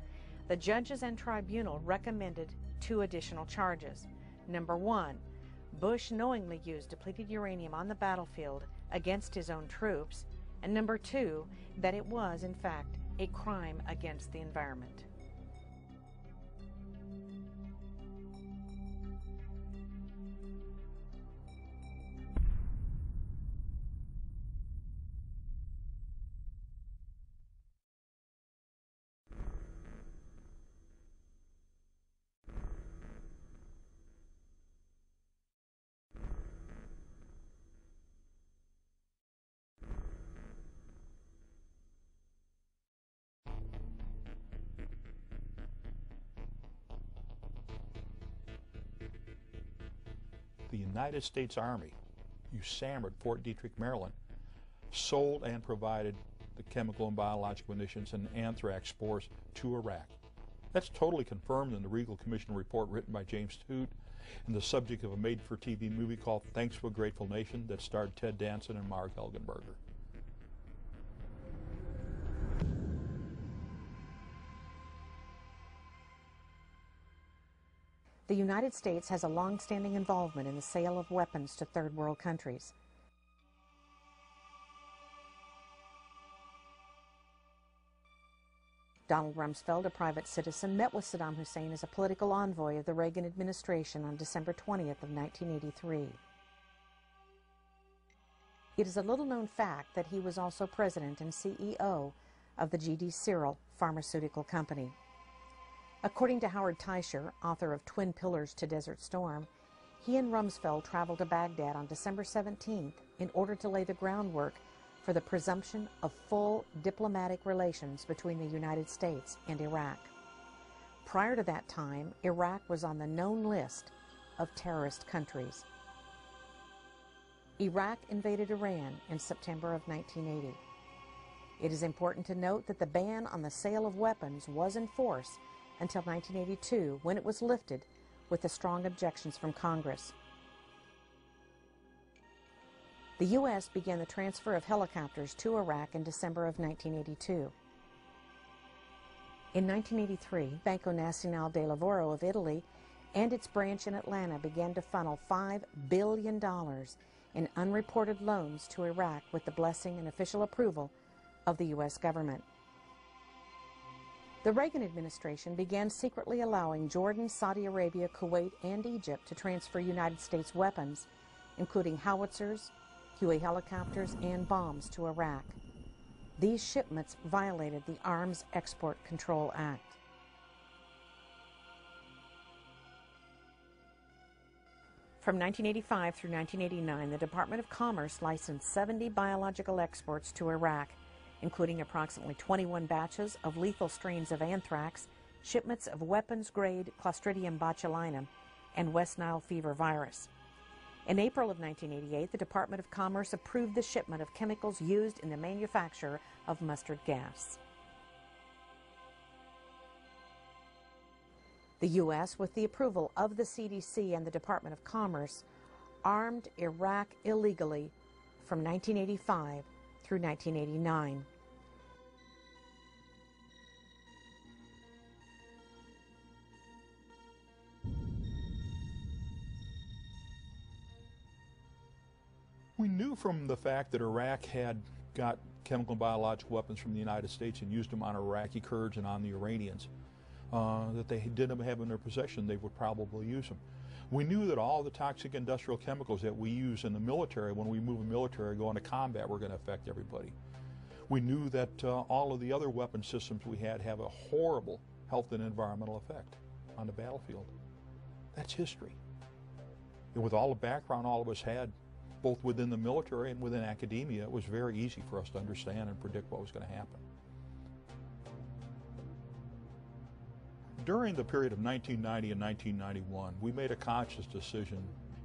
the judges and tribunal recommended 2 additional charges. Number 1, Bush knowingly used depleted uranium on the battlefield against his own troops, and number 2, that it was, in fact, a crime against the environment.
The United States Army, USAMR at Fort Detrick, Maryland, sold and provided the chemical and biological munitions and anthrax spores to Iraq. That's totally confirmed in the Regal Commission report written by James Toot and the subject of a made-for-TV movie called Thanks to a Grateful Nation that starred Ted Danson and Mark Helgenberger.
The United States has a long-standing involvement in the sale of weapons to third world countries. Donald Rumsfeld, a private citizen, met with Saddam Hussein as a political envoy of the Reagan administration on December 20th of 1983. It is a little-known fact that he was also president and CEO of the G.D. Cyril Pharmaceutical Company. According to Howard Teicher, author of Twin Pillars to Desert Storm, he and Rumsfeld traveled to Baghdad on December 17th in order to lay the groundwork for the presumption of full diplomatic relations between the United States and Iraq. Prior to that time, Iraq was on the known list of terrorist countries. Iraq invaded Iran in September of 1980. It is important to note that the ban on the sale of weapons was in force until 1982, when it was lifted with the strong objections from Congress. The U.S. began the transfer of helicopters to Iraq in December of 1982. In 1983, Banco Nazionale del Lavoro of Italy and its branch in Atlanta began to funnel $5 billion in unreported loans to Iraq with the blessing and official approval of the U.S. government. The Reagan administration began secretly allowing Jordan, Saudi Arabia, Kuwait, and Egypt to transfer United States weapons, including howitzers, Huey helicopters, and bombs to Iraq. These shipments violated the Arms Export Control Act. From 1985 through 1989, the Department of Commerce licensed 70 biological exports to Iraq, including approximately 21 batches of lethal strains of anthrax, shipments of weapons-grade Clostridium botulinum, and West Nile fever virus. In April of 1988, the Department of Commerce approved the shipment of chemicals used in the manufacture of mustard gas. The U.S., with the approval of the CDC and the Department of Commerce, armed Iraq illegally from 1985 through 1989.
We knew from the fact that Iraq had got chemical and biological weapons from the United States and used them on Iraqi Kurds and on the Iranians, that they didn't have in their possession, they would probably use them. We knew that all the toxic industrial chemicals that we use in the military, when we move a military, go into combat, were going to affect everybody. We knew that all of the other weapon systems we had have a horrible health and environmental effect on the battlefield. That's history. And with all the background all of us had, both within the military and within academia, it was very easy for us to understand and predict what was going to happen. During the period of 1990 and 1991, we made a conscious decision,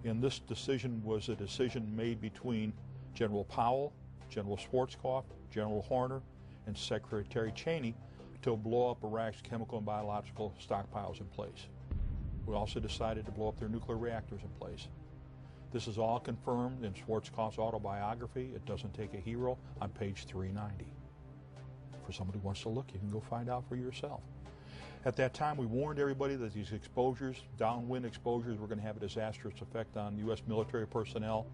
and this decision was a decision made between General Powell, General Schwarzkopf, General Horner, and Secretary Cheney to blow up Iraq's chemical and biological stockpiles in place. We also decided to blow up their nuclear reactors in place. This is all confirmed in Schwarzkopf's autobiography, It Doesn't Take a Hero, on page 390. For somebody who wants to look, you can go find out for yourself. At that time, we warned everybody that these exposures, downwind exposures, were going to have a disastrous effect on U.S. military personnel,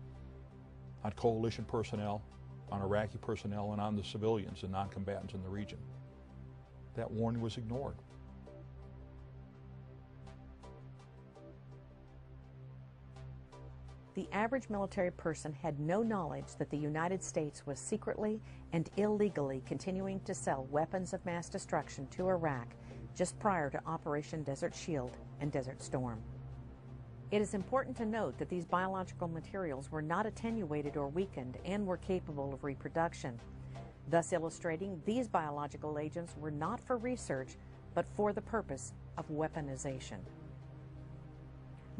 on coalition personnel, on Iraqi personnel, and on the civilians and non-combatants in the region. That warning was ignored.
The average military person had no knowledge that the United States was secretly and illegally continuing to sell weapons of mass destruction to Iraq just prior to Operation Desert Shield and Desert Storm. It is important to note that these biological materials were not attenuated or weakened and were capable of reproduction, thus illustrating these biological agents were not for research, but for the purpose of weaponization.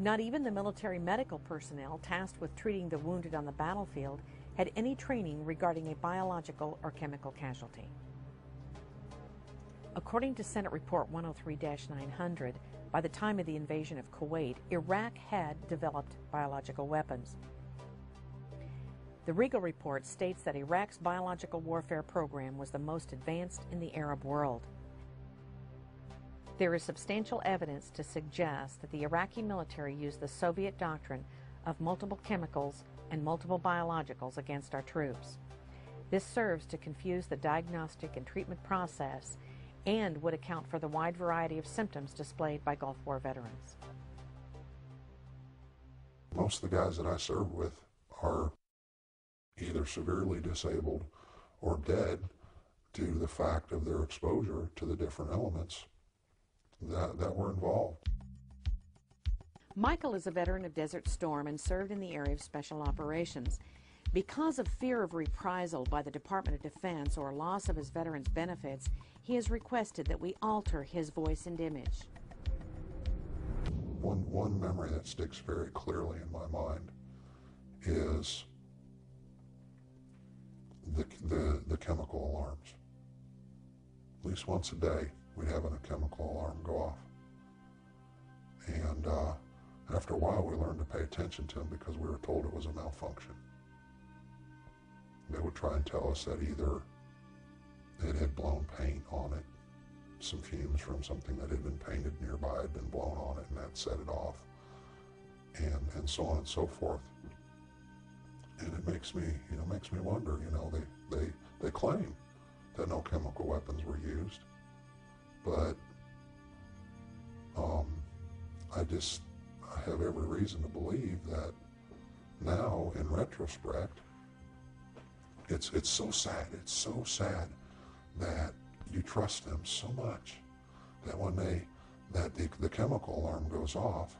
Not even the military medical personnel tasked with treating the wounded on the battlefield had any training regarding a biological or chemical casualty. According to Senate Report 103-900, by the time of the invasion of Kuwait, Iraq had developed biological weapons. The Regal Report states that Iraq's biological warfare program was the most advanced in the Arab world. There is substantial evidence to suggest that the Iraqi military used the Soviet doctrine of multiple chemicals and multiple biologicals against our troops. This serves to confuse the diagnostic and treatment process and would account for the wide variety of symptoms displayed by Gulf War veterans.
Most of the guys that I serve with are either severely disabled or dead due to the fact of their exposure to the different elements that were involved.
Michael is a veteran of Desert Storm and served in the area of special operations. Because of fear of reprisal by the Department of Defense or loss of his veterans' benefits, he has requested that we alter his voice and image.
One memory that sticks very clearly in my mind is the chemical alarms. At least once a day, we'd have a chemical alarm go off. And after a while, we learned to pay attention to them because we were told it was a malfunction. They would try and tell us that either it had blown paint on it, some fumes from something that had been painted nearby had been blown on it, and that set it off, and so on and so forth. And it makes me wonder. They claim that no chemical weapons were used, but I have every reason to believe that now, in retrospect, it's so sad. It's so sad that you trust them so much that when the chemical alarm goes off,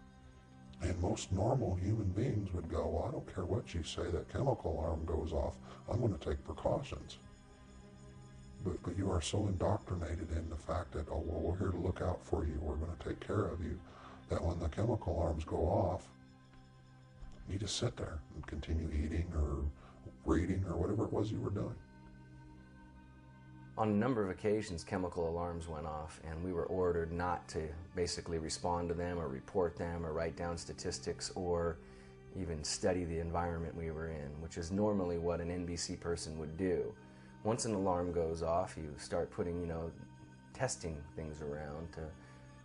and most normal human beings would go, well, I don't care what you say, that chemical alarm goes off, I'm going to take precautions. But you are so indoctrinated in the fact that, oh, well, we're here to look out for you, we're going to take care of you, that when the chemical alarms go off, you just sit there and continue eating or reading or whatever it was you were doing.
On a number of occasions, chemical alarms went off, and we were ordered not to basically respond to them or report them or write down statistics or even study the environment we were in, which is normally what an NBC person would do. Once an alarm goes off, you start putting, testing things around to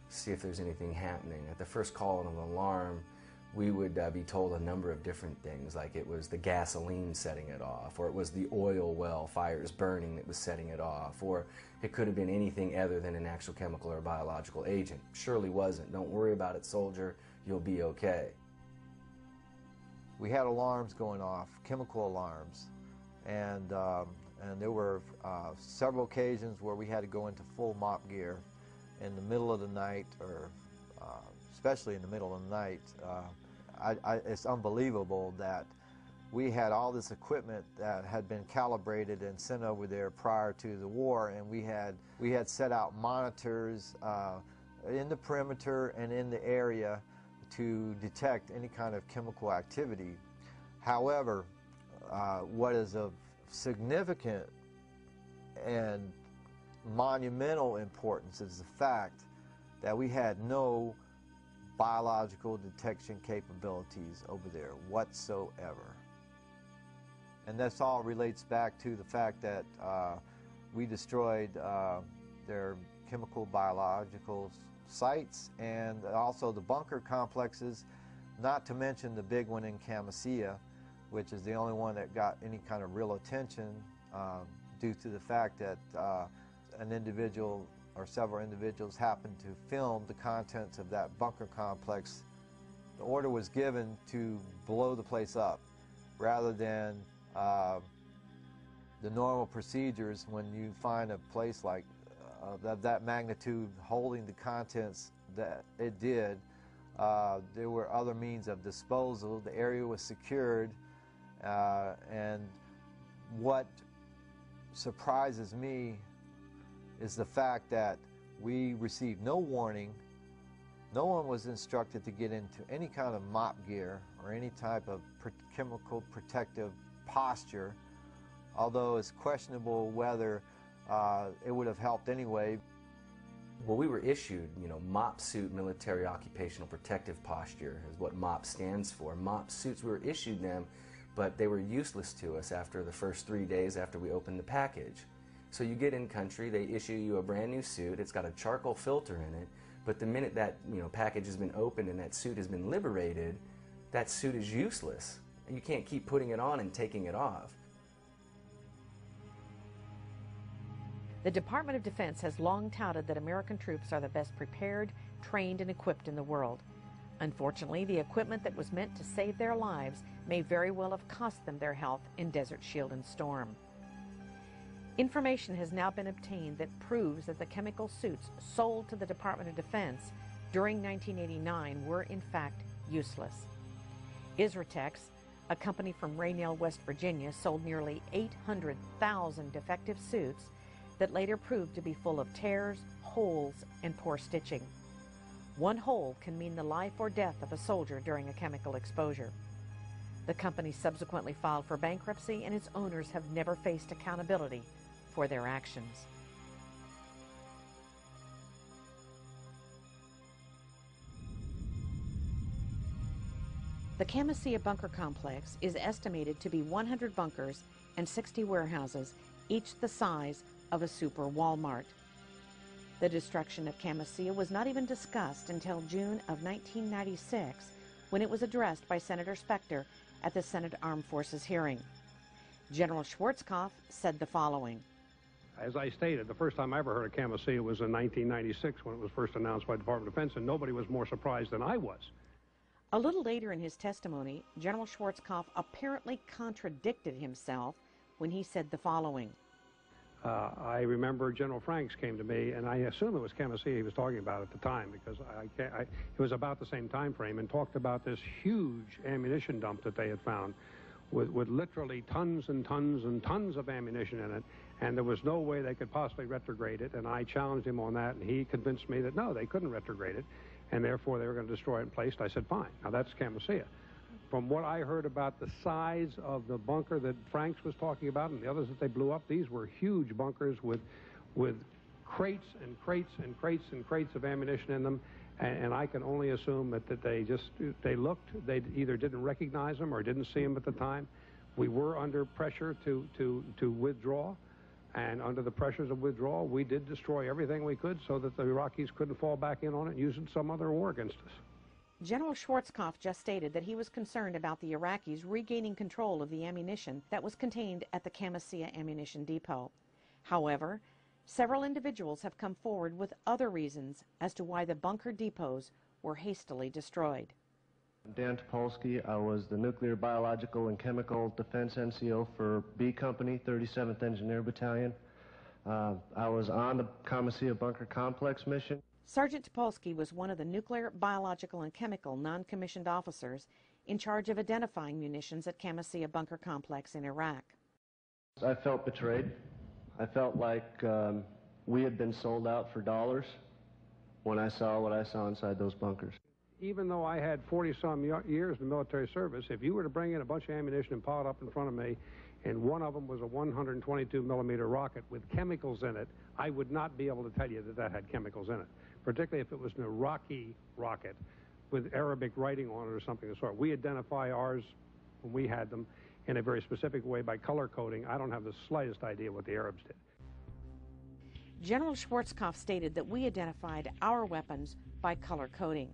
see if there's anything happening. At the first call of an alarm, we would be told a number of different things, like it was the gasoline setting it off, or it was the oil well fires burning that was setting it off, or it could have been anything other than an actual chemical or biological agent. Surely wasn't. Don't worry about it, soldier. You'll be okay.
We had alarms going off, chemical alarms, and there were several occasions where we had to go into full mop gear in the middle of the night, or especially in the middle of the night. It's unbelievable that we had all this equipment that had been calibrated and sent over there prior to the war, and we had set out monitors in the perimeter and in the area to detect any kind of chemical activity. However, what is of significant and monumental importance is the fact that we had no biological detection capabilities over there whatsoever. And this all relates back to the fact that we destroyed their chemical biological sites and also the bunker complexes, not to mention the big one in Camisea, which is the only one that got any kind of real attention due to the fact that an individual or several individuals happened to film the contents of that bunker complex. The order was given to blow the place up rather than the normal procedures when you find a place like that magnitude holding the contents that it did. There were other means of disposal. The area was secured, and what surprises me is the fact that we received no warning. No one was instructed to get into any kind of mop gear or any type of chemical protective posture, although it's questionable whether it would have helped anyway.
Well, we were issued, MOP suit, military occupational protective posture is what MOP stands for. MOP suits, we were issued them, but they were useless to us after the first 3 days after we opened the package. So you get in country, they issue you a brand new suit, it's got a charcoal filter in it, but the minute that package has been opened and that suit has been liberated, that suit is useless. You can't keep putting it on and taking it off.
The Department of Defense has long touted that American troops are the best prepared, trained, and equipped in the world. Unfortunately, the equipment that was meant to save their lives may very well have cost them their health in Desert Shield and Storm. Information has now been obtained that proves that the chemical suits sold to the Department of Defense during 1989 were in fact useless. Isratex, A company from Raynell, West Virginia sold nearly 800,000 defective suits that later proved to be full of tears, holes, and poor stitching. One hole can mean the life or death of a soldier during a chemical exposure. The company subsequently filed for bankruptcy, and its owners have never faced accountability for their actions. The Camisea bunker complex is estimated to be 100 bunkers and 60 warehouses, each the size of a super Walmart. The destruction of Camisea was not even discussed until June of 1996, when it was addressed by Senator Specter at the Senate Armed Forces hearing. General Schwarzkopf said the following.
As I stated, the first time I ever heard of Camisea was in 1996 when it was first announced by the Department of Defense, and nobody was more surprised than I was.
A little later in his testimony, General Schwarzkopf apparently contradicted himself when he said the following.
I remember General Franks came to me, and I assume it was Camisea he was talking about at the time, because it was about the same time frame, and talked about this huge ammunition dump that they had found with literally tons and tons and tons of ammunition in it, and there was no way they could possibly retrograde it, and I challenged him on that, and he convinced me that no, they couldn't retrograde it, and therefore they were going to destroy it in place. I said, fine. Now that's Camisea. From what I heard about the size of the bunker that Franks was talking about and the others that they blew up, these were huge bunkers with crates and crates and crates and crates of ammunition in them, and I can only assume that they either didn't recognize them or didn't see them at the time. We were under pressure to withdraw, and under the pressures of withdrawal, we did destroy everything we could so that the Iraqis couldn't fall back in on it and use it in some other war against us.
General Schwarzkopf just stated that he was concerned about the Iraqis regaining control of the ammunition that was contained at the Camisea ammunition depot. However, several individuals have come forward with other reasons as to why the bunker depots were hastily destroyed.
I'm Dan Topolsky. I was the Nuclear, Biological, and Chemical Defense NCO for B Company, 37th Engineer Battalion. I was on the Camisea Bunker Complex mission.
Sergeant Topolsky was one of the nuclear, biological, and chemical non-commissioned officers in charge of identifying munitions at Camisea Bunker Complex in Iraq.
I felt betrayed. I felt like we had been sold out for dollars when I saw what I saw inside those bunkers.
Even though I had 40-some years in military service, if you were to bring in a bunch of ammunition and pile it up in front of me, and one of them was a 122-millimeter rocket with chemicals in it, I would not be able to tell you that that had chemicals in it, particularly if it was an Iraqi rocket with Arabic writing on it or something of the sort. We identify ours when we had them in a very specific way by color coding. I don't have the slightest idea what the Arabs did.
General Schwarzkopf stated that we identified our weapons by color coding.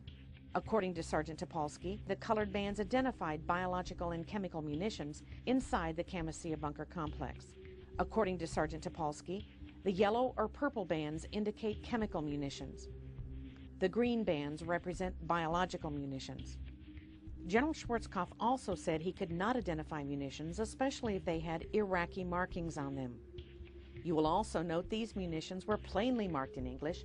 According to Sergeant Topolsky, the colored bands identified biological and chemical munitions inside the Camisea Bunker Complex. According to Sergeant Topolsky, the yellow or purple bands indicate chemical munitions. The green bands represent biological munitions. General Schwarzkopf also said he could not identify munitions, especially if they had Iraqi markings on them. You will also note these munitions were plainly marked in English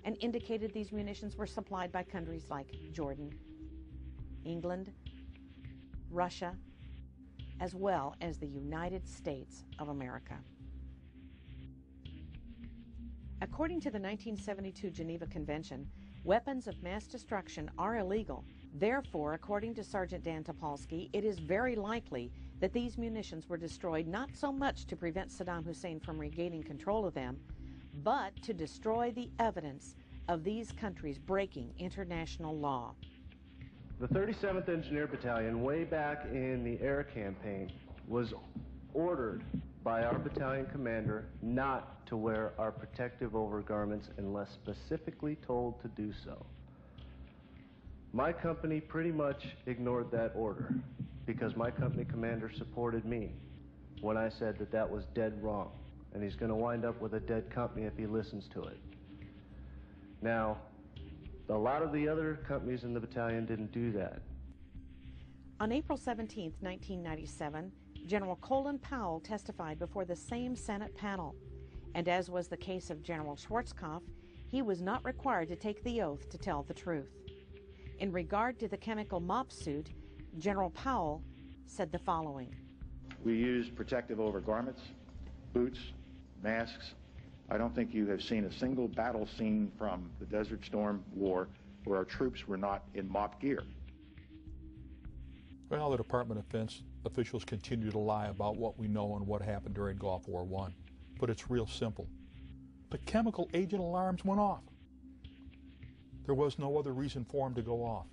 and indicated these munitions were supplied by countries like Jordan, England, Russia, as well as the United States of America. According to the 1972 Geneva Convention, weapons of mass destruction are illegal. Therefore, according to Sergeant Dan Topolsky, it is very likely that these munitions were destroyed not so much to prevent Saddam Hussein from regaining control of them, but to destroy the evidence of these countries breaking international law.
The 37th Engineer Battalion, way back in the air campaign, was ordered by our battalion commander not to wear our protective overgarments unless specifically told to do so. My company pretty much ignored that order because my company commander supported me when I said that that was dead wrong, and he's going to wind up with a dead company if he listens to it. Now, a lot of the other companies in the battalion didn't do that.
On April 17, 1997, General Colin Powell testified before the same Senate panel, and as was the case of General Schwarzkopf, he was not required to take the oath to tell the truth. In regard to the chemical mop suit, General Powell said the following.
We use protective overgarments, boots, masks. I don't think you have seen a single battle scene from the Desert Storm War where our troops were not in mock gear.
Well, the Department of Defense officials continue to lie about what we know and what happened during Gulf War I. But it's real simple. The chemical agent alarms went off. There was no other reason for them to go off.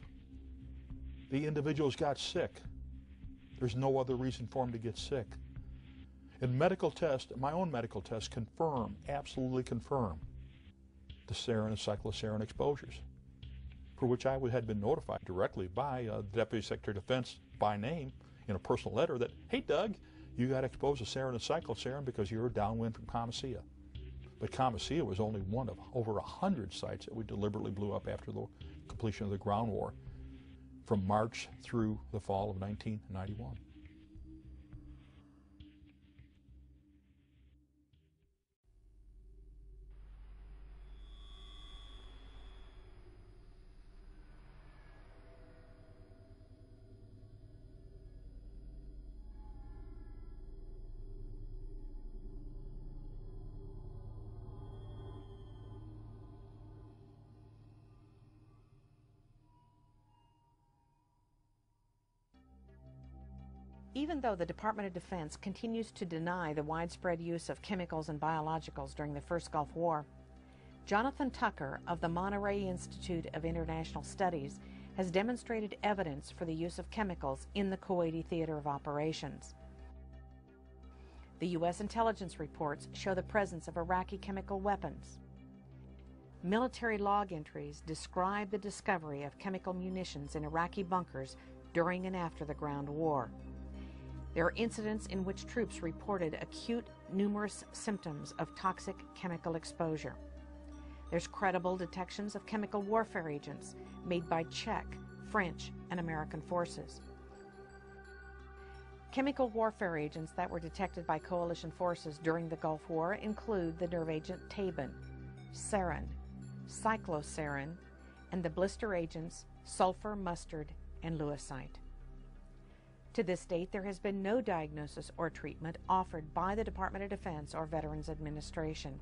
The individuals got sick. There's no other reason for them to get sick. And medical tests, my own medical tests, confirm, absolutely confirm, the sarin and cyclosarin exposures, for which I had been notified directly by the Deputy Secretary of Defense by name in a personal letter that, hey Doug, you got exposed to sarin and cyclosarin because you were downwind from Comasea. But Comasea was only one of over 100 sites that we deliberately blew up after the completion of the ground war from March through the fall of 1991.
Even though the Department of Defense continues to deny the widespread use of chemicals and biologicals during the first Gulf War, Jonathan Tucker of the Monterey Institute of International Studies has demonstrated evidence for the use of chemicals in the Kuwaiti theater of operations. The U.S. intelligence reports show the presence of Iraqi chemical weapons. Military log entries describe the discovery of chemical munitions in Iraqi bunkers during and after the ground war. There are incidents in which troops reported acute, numerous symptoms of toxic chemical exposure. There's credible detections of chemical warfare agents made by Czech, French, and American forces. Chemical warfare agents that were detected by coalition forces during the Gulf War include the nerve agent Tabin, sarin, cyclosarin, and the blister agents sulfur, mustard, and lewisite. To this date, there has been no diagnosis or treatment offered by the Department of Defense or Veterans Administration.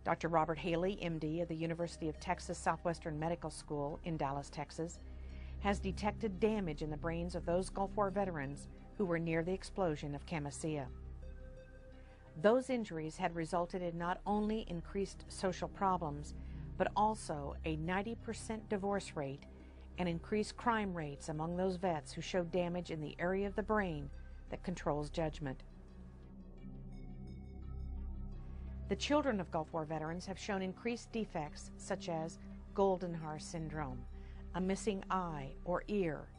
Dr. Robert Haley, MD of the University of Texas Southwestern Medical School in Dallas, Texas, has detected damage in the brains of those Gulf War veterans who were near the explosion of Comasea. Those injuries had resulted in not only increased social problems, but also a 90% divorce rate and increased crime rates among those vets who showed damage in the area of the brain that controls judgment. The children of Gulf War veterans have shown increased defects such as Goldenhar syndrome, a missing eye or ear,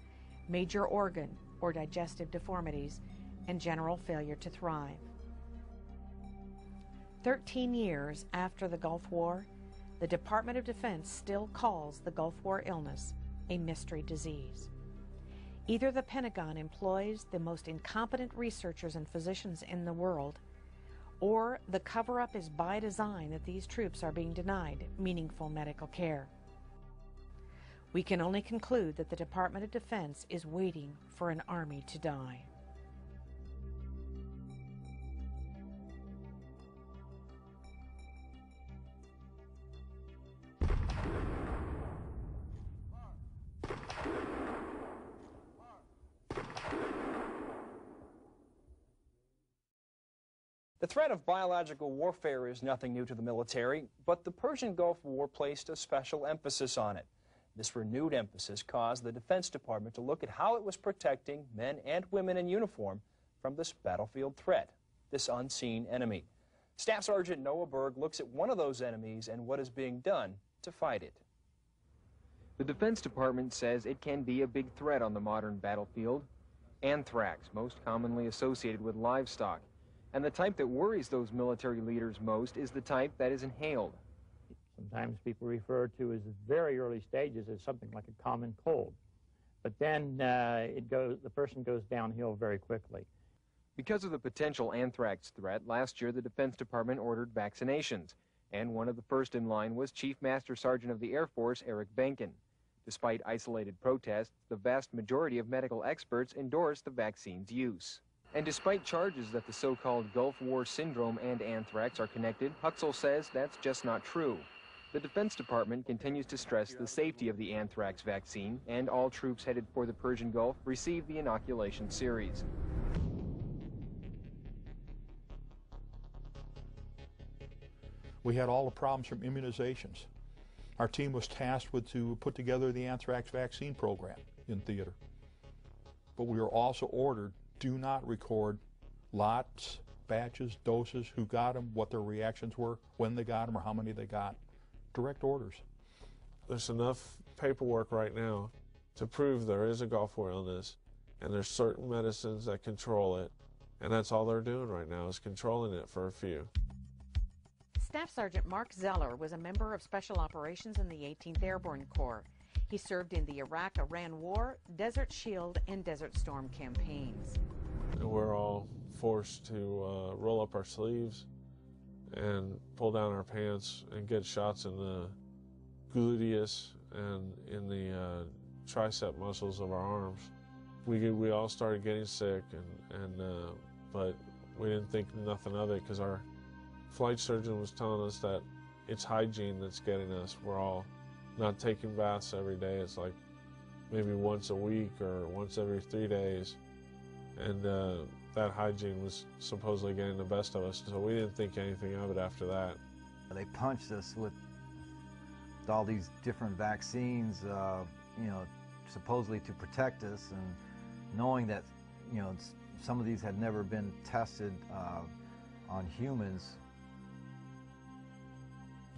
major organ or digestive deformities, and general failure to thrive. 13 years after the Gulf War, the Department of Defense still calls the Gulf War illness a mystery disease. Either the Pentagon employs the most incompetent researchers and physicians in the world, or the cover-up is by design that these troops are being denied meaningful medical care. We can only conclude that the Department of Defense is waiting for an army to die.
The threat of biological warfare is nothing new to the military, but the Persian Gulf War placed a special emphasis on it. This renewed emphasis caused the Defense Department to look at how it was protecting men and women in uniform from this battlefield threat, this unseen enemy. Staff Sergeant Noah Berg looks at one of those enemies and what is being done to fight it.
The Defense Department says it can be a big threat on the modern battlefield. Anthrax, most commonly associated with livestock. And the type that worries those military leaders most is the type that is inhaled.
Sometimes people refer to as very early stages as something like a common cold. But then the person goes downhill very quickly.
Because of the potential anthrax threat, last year the Defense Department ordered vaccinations. And one of the first in line was Chief Master Sergeant of the Air Force, Eric Benken. Despite isolated protests, the vast majority of medical experts endorse the vaccine's use. And despite charges that the so-called Gulf War syndrome and anthrax are connected, Huxell says that's just not true. The Defense Department continues to stress the safety of the anthrax vaccine, and all troops headed for the Persian Gulf receive the inoculation series.
We had all the problems from immunizations. Our team was tasked with to put together the anthrax vaccine program in theater. But we were also ordered, do not record lots, batches, doses, who got them, what their reactions were, when they got them, or how many they got. Direct orders.
There's enough paperwork right now to prove there is a Gulf War illness, and there's certain medicines that control it, and that's all they're doing right now is controlling it for a few.
Staff Sergeant Mark Zeller was a member of Special Operations in the 18th Airborne Corps. He served in the Iraq-Iran War, Desert Shield, and Desert Storm campaigns.
And we're all forced to roll up our sleeves and pull down our pants and get shots in the gluteus and in the tricep muscles of our arms. We all started getting sick, but we didn't think nothing of it because our flight surgeon was telling us that it's hygiene that's getting us. We're all not taking baths every day. It's like maybe once a week or once every 3 days. And that hygiene was supposedly getting the best of us, so we didn't think anything of it after that.
They punched us with all these different vaccines, you know, supposedly to protect us, and knowing that, you know, some of these had never been tested on humans.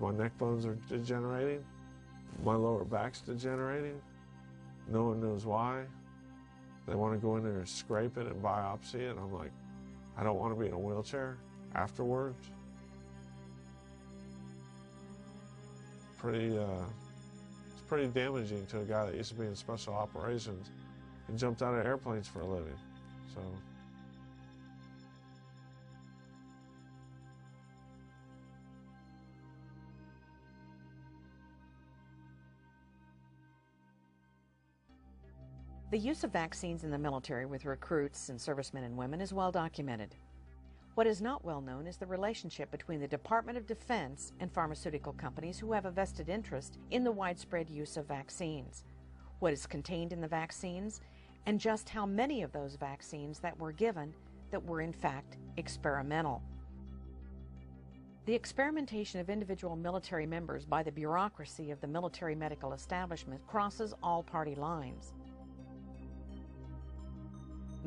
My neck bones are degenerating. My lower back's degenerating. No one knows why. They want to go in there and scrape it and biopsy it. I'm like, I don't want to be in a wheelchair afterwards. It's pretty damaging to a guy that used to be in special operations and jumped out of airplanes for a living. So.
The use of vaccines in the military with recruits and servicemen and women is well documented. What is not well known is the relationship between the Department of Defense and pharmaceutical companies who have a vested interest in the widespread use of vaccines, what is contained in the vaccines, and just how many of those vaccines that were given that were in fact experimental. The experimentation of individual military members by the bureaucracy of the military medical establishment crosses all party lines.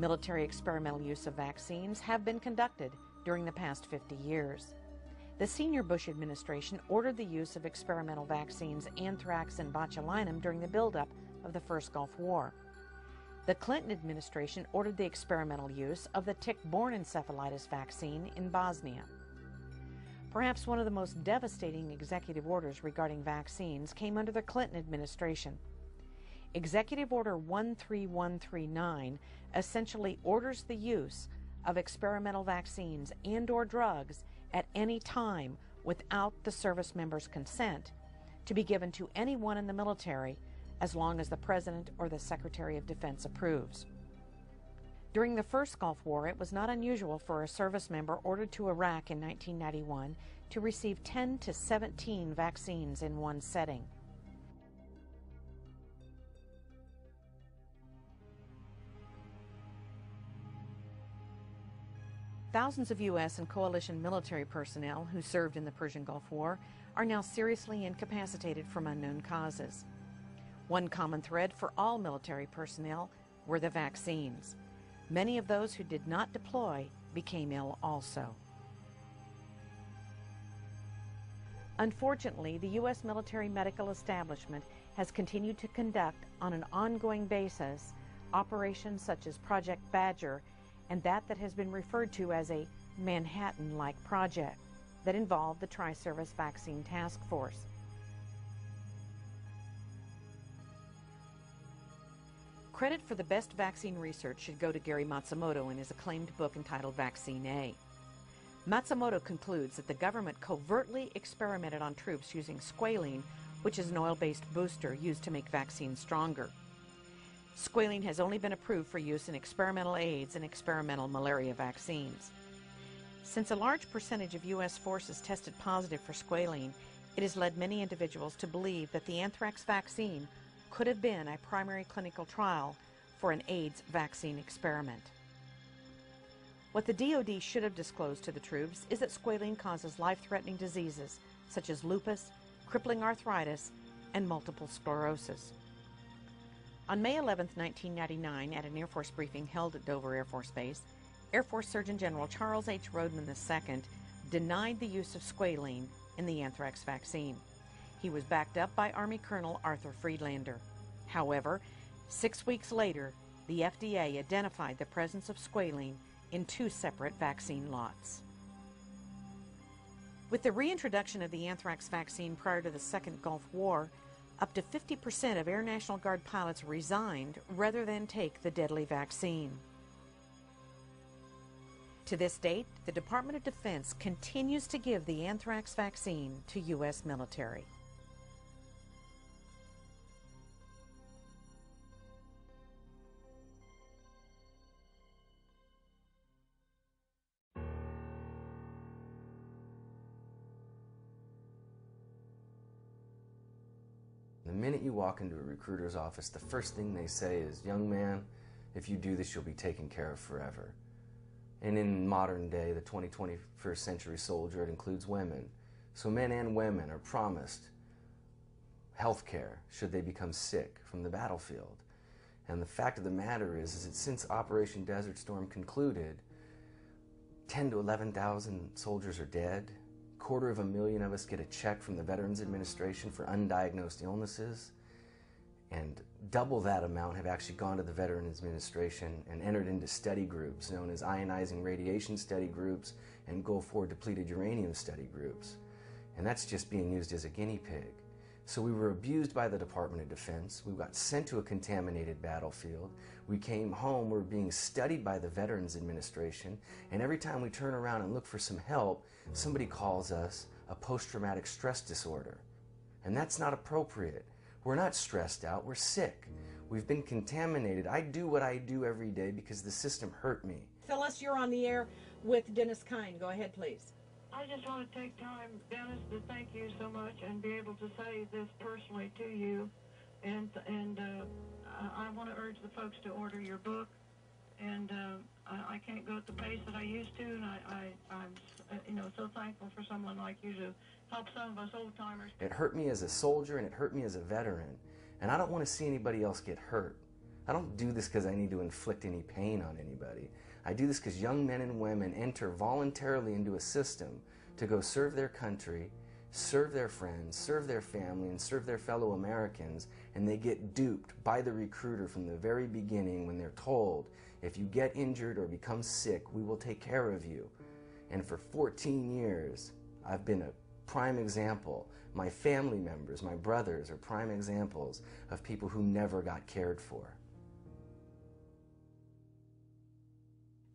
Military experimental use of vaccines have been conducted during the past 50 years. The senior Bush administration ordered the use of experimental vaccines anthrax and botulinum during the buildup of the first Gulf War. The Clinton administration ordered the experimental use of the tick-borne encephalitis vaccine in Bosnia. Perhaps one of the most devastating executive orders regarding vaccines came under the Clinton administration. Executive Order 13139 essentially orders the use of experimental vaccines and/or drugs at any time without the service member's consent to be given to anyone in the military as long as the President or the Secretary of Defense approves. During the first Gulf War, it was not unusual for a service member ordered to Iraq in 1991 to receive 10 to 17 vaccines in one setting. Thousands of U.S. and coalition military personnel who served in the Persian Gulf War are now seriously incapacitated from unknown causes. One common thread for all military personnel were the vaccines. Many of those who did not deploy became ill also. Unfortunately, the U.S. military medical establishment has continued to conduct on an ongoing basis operations such as Project Badger and that has been referred to as a Manhattan-like project that involved the Tri-Service Vaccine Task Force. Credit for the best vaccine research should go to Gary Matsumoto in his acclaimed book entitled Vaccine A. Matsumoto concludes that the government covertly experimented on troops using squalene which is an oil-based booster used to make vaccines stronger. Squalene has only been approved for use in experimental AIDS and experimental malaria vaccines. Since a large percentage of U.S. forces tested positive for squalene, it has led many individuals to believe that the anthrax vaccine could have been a primary clinical trial for an AIDS vaccine experiment. What the DoD should have disclosed to the troops is that squalene causes life-threatening diseases such as lupus, crippling arthritis, and multiple sclerosis. On May 11, 1999, at an Air Force briefing held at Dover Air Force Base, Air Force Surgeon General Charles H. Rodman II denied the use of squalene in the anthrax vaccine. He was backed up by Army Colonel Arthur Friedlander. However, 6 weeks later, the FDA identified the presence of squalene in 2 separate vaccine lots. With the reintroduction of the anthrax vaccine prior to the Second Gulf War, up to 50% of Air National Guard pilots resigned rather than take the deadly vaccine. To this date, the Department of Defense continues to give the anthrax vaccine to U.S. military.
The minute you walk into a recruiter's office, the first thing they say is, "Young man, if you do this, you'll be taken care of forever." And in modern day, the 21st century soldier, it includes women. So men and women are promised health care should they become sick from the battlefield. And the fact of the matter is that since Operation Desert Storm concluded, 10 to 11,000 soldiers are dead. 250,000 of us get a check from the Veterans Administration for undiagnosed illnesses, and double that amount have actually gone to the Veterans Administration and entered into study groups known as ionizing radiation study groups and Gulf War depleted uranium study groups. And that's just being used as a guinea pig. So we were abused by the Department of Defense. We got sent to a contaminated battlefield. We came home, we're being studied by the Veterans Administration, and every time we turn around and look for some help, somebody calls us a post-traumatic stress disorder. And that's not appropriate. We're not stressed out, we're sick. We've been contaminated. I do what I do every day because the system hurt me.
Phyllis, you're on the air with Dennis Kine. Go ahead, please.
I just want to take time, Dennis, to thank you so much and be able to say this personally to you. And I want to urge the folks to order your book. And I can't go at the pace that I used to, and I'm so thankful for someone like you to help some of us old-timers.
It hurt me as a soldier, and it hurt me as a veteran. And I don't want to see anybody else get hurt. I don't do this because I need to inflict any pain on anybody. I do this because young men and women enter voluntarily into a system to go serve their country, serve their friends, serve their family, and serve their fellow Americans, and they get duped by the recruiter from the very beginning when they're told, if you get injured or become sick, we will take care of you. And for 14 years, I've been a prime example. My family members, my brothers, are prime examples of people who never got cared for.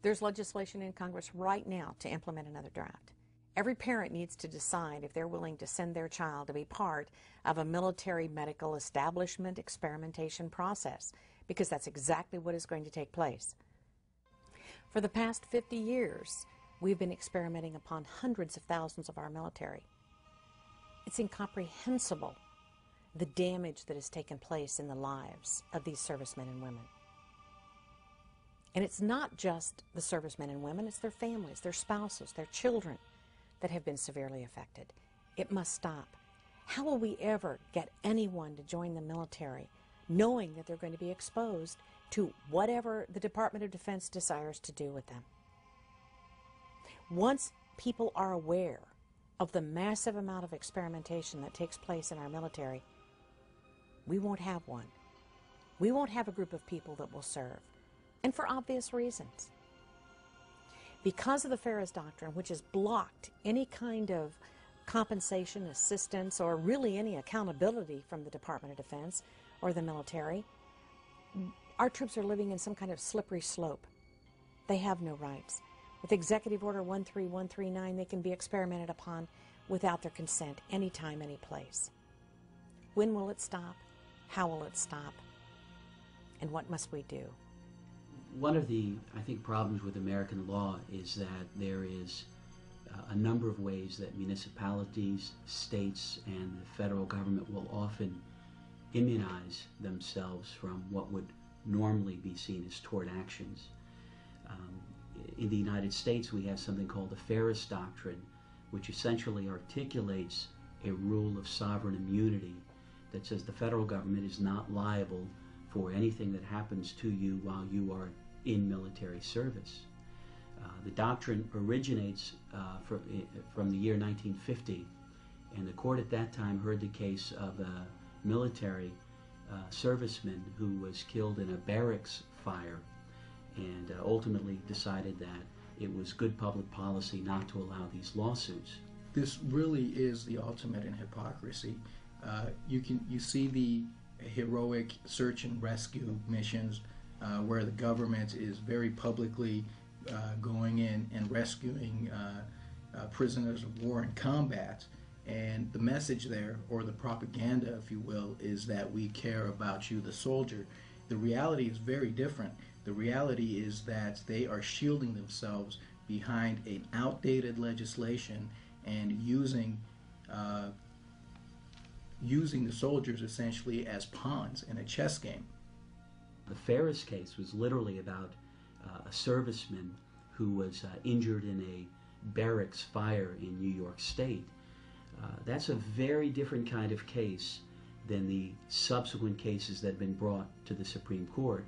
There's legislation in Congress right now to implement another draft. Every parent needs to decide if they're willing to send their child to be part of a military medical establishment experimentation process, because that's exactly what is going to take place. For the past 50 years, we've been experimenting upon hundreds of thousands of our military. It's incomprehensible the damage that has taken place in the lives of these servicemen and women. And it's not just the servicemen and women, it's their families, their spouses, their children that have been severely affected. It must stop. How will we ever get anyone to join the military knowing that they're going to be exposed to whatever the Department of Defense desires to do with them? Once people are aware of the massive amount of experimentation that takes place in our military, we won't have one. We won't have a group of people that will serve. And for obvious reasons. Because of the Ferris Doctrine, which has blocked any kind of compensation, assistance, or really any accountability from the Department of Defense or the military, our troops are living in some kind of slippery slope. They have no rights. With Executive Order 13139, they can be experimented upon without their consent, anytime, any place. When will it stop? How will it stop? And what must we do?
One of the, I think, problems with American law is that there is a number of ways that municipalities, states, and the federal government will often immunize themselves from what would normally be seen as tort actions. In the United States, we have something called the Ferris Doctrine, which essentially articulates a rule of sovereign immunity that says the federal government is not liable for anything that happens to you while you are in military service. The doctrine originates from the year 1950, and the court at that time heard the case of a military serviceman who was killed in a barracks fire, and ultimately decided that it was good public policy not to allow these lawsuits.
This really is the ultimate in hypocrisy. You see the heroic search and rescue missions where the government is very publicly going in and rescuing prisoners of war in combat, and the message there, or the propaganda if you will, is that we care about you, the soldier. The reality is very different. The reality is that they are shielding themselves behind an outdated legislation and using the soldiers essentially as pawns in a chess game.
The Ferris case was literally about a serviceman who was injured in a barracks fire in New York State. That's a very different kind of case than the subsequent cases that have been brought to the Supreme Court.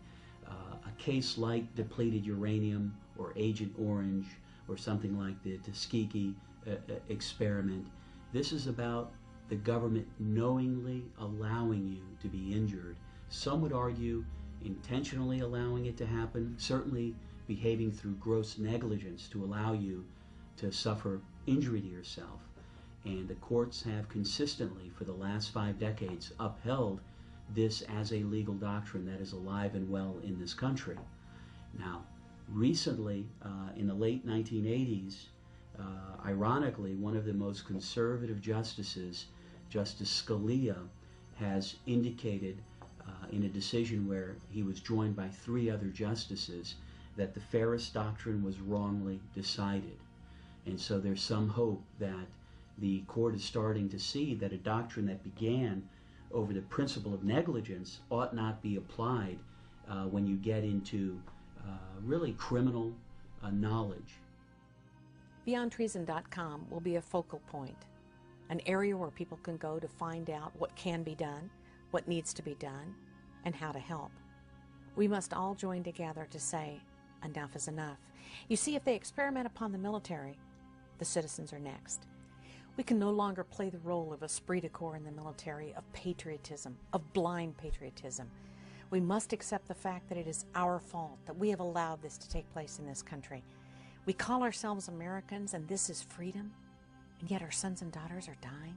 A case like Depleted Uranium or Agent Orange or something like the Tuskegee experiment, this is about the government knowingly allowing you to be injured. Some would argue intentionally allowing it to happen, certainly behaving through gross negligence to allow you to suffer injury to yourself. And the courts have consistently, for the last 5 decades, upheld this as a legal doctrine that is alive and well in this country. Now, recently, in the late 1980s, ironically, one of the most conservative justices, Justice Scalia, has indicated in a decision where he was joined by 3 other justices that the Ferris Doctrine was wrongly decided. And so there's some hope that the court is starting to see that a doctrine that began over the principle of negligence ought not be applied when you get into really criminal knowledge.
BeyondTreason.com will be a focal point, an area where people can go to find out what can be done, what needs to be done, and how to help. We must all join together to say, enough is enough. You see, if they experiment upon the military, the citizens are next. We can no longer play the role of esprit de corps in the military, of patriotism, of blind patriotism. We must accept the fact that it is our fault that we have allowed this to take place in this country. We call ourselves Americans, and this is freedom, and yet our sons and daughters are dying.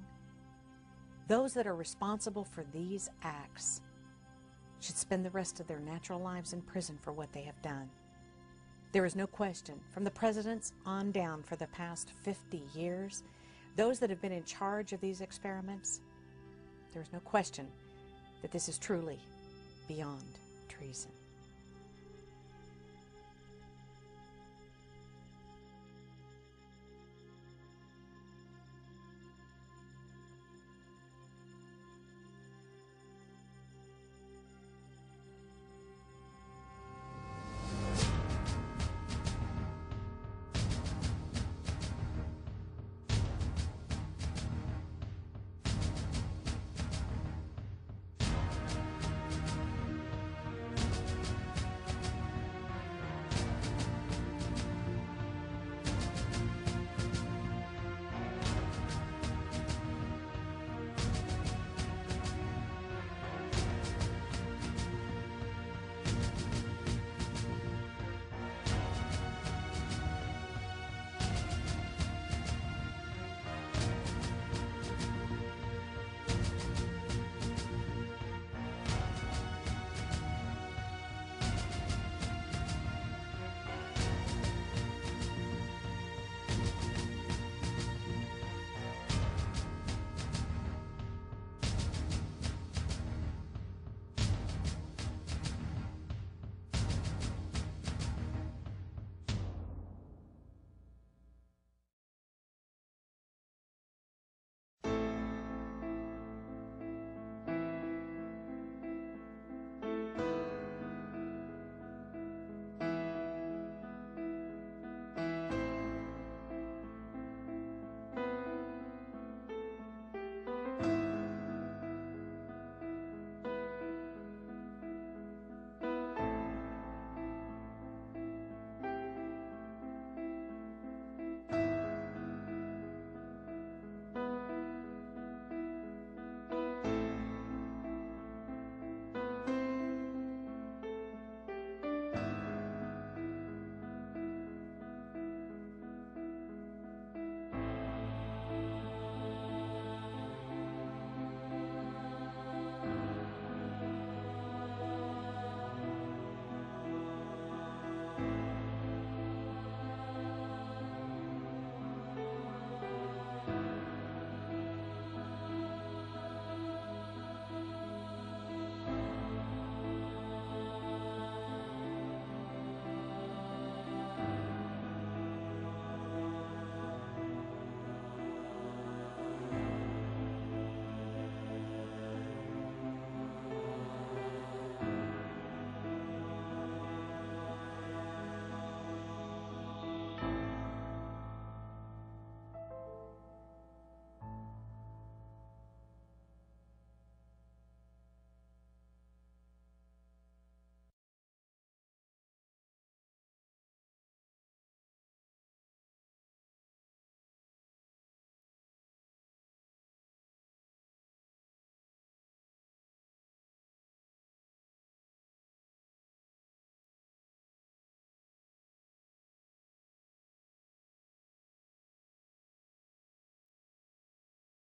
Those that are responsible for these acts should spend the rest of their natural lives in prison for what they have done. There is no question, from the presidents on down for the past 50 years, those that have been in charge of these experiments, there is no question that this is truly beyond treason.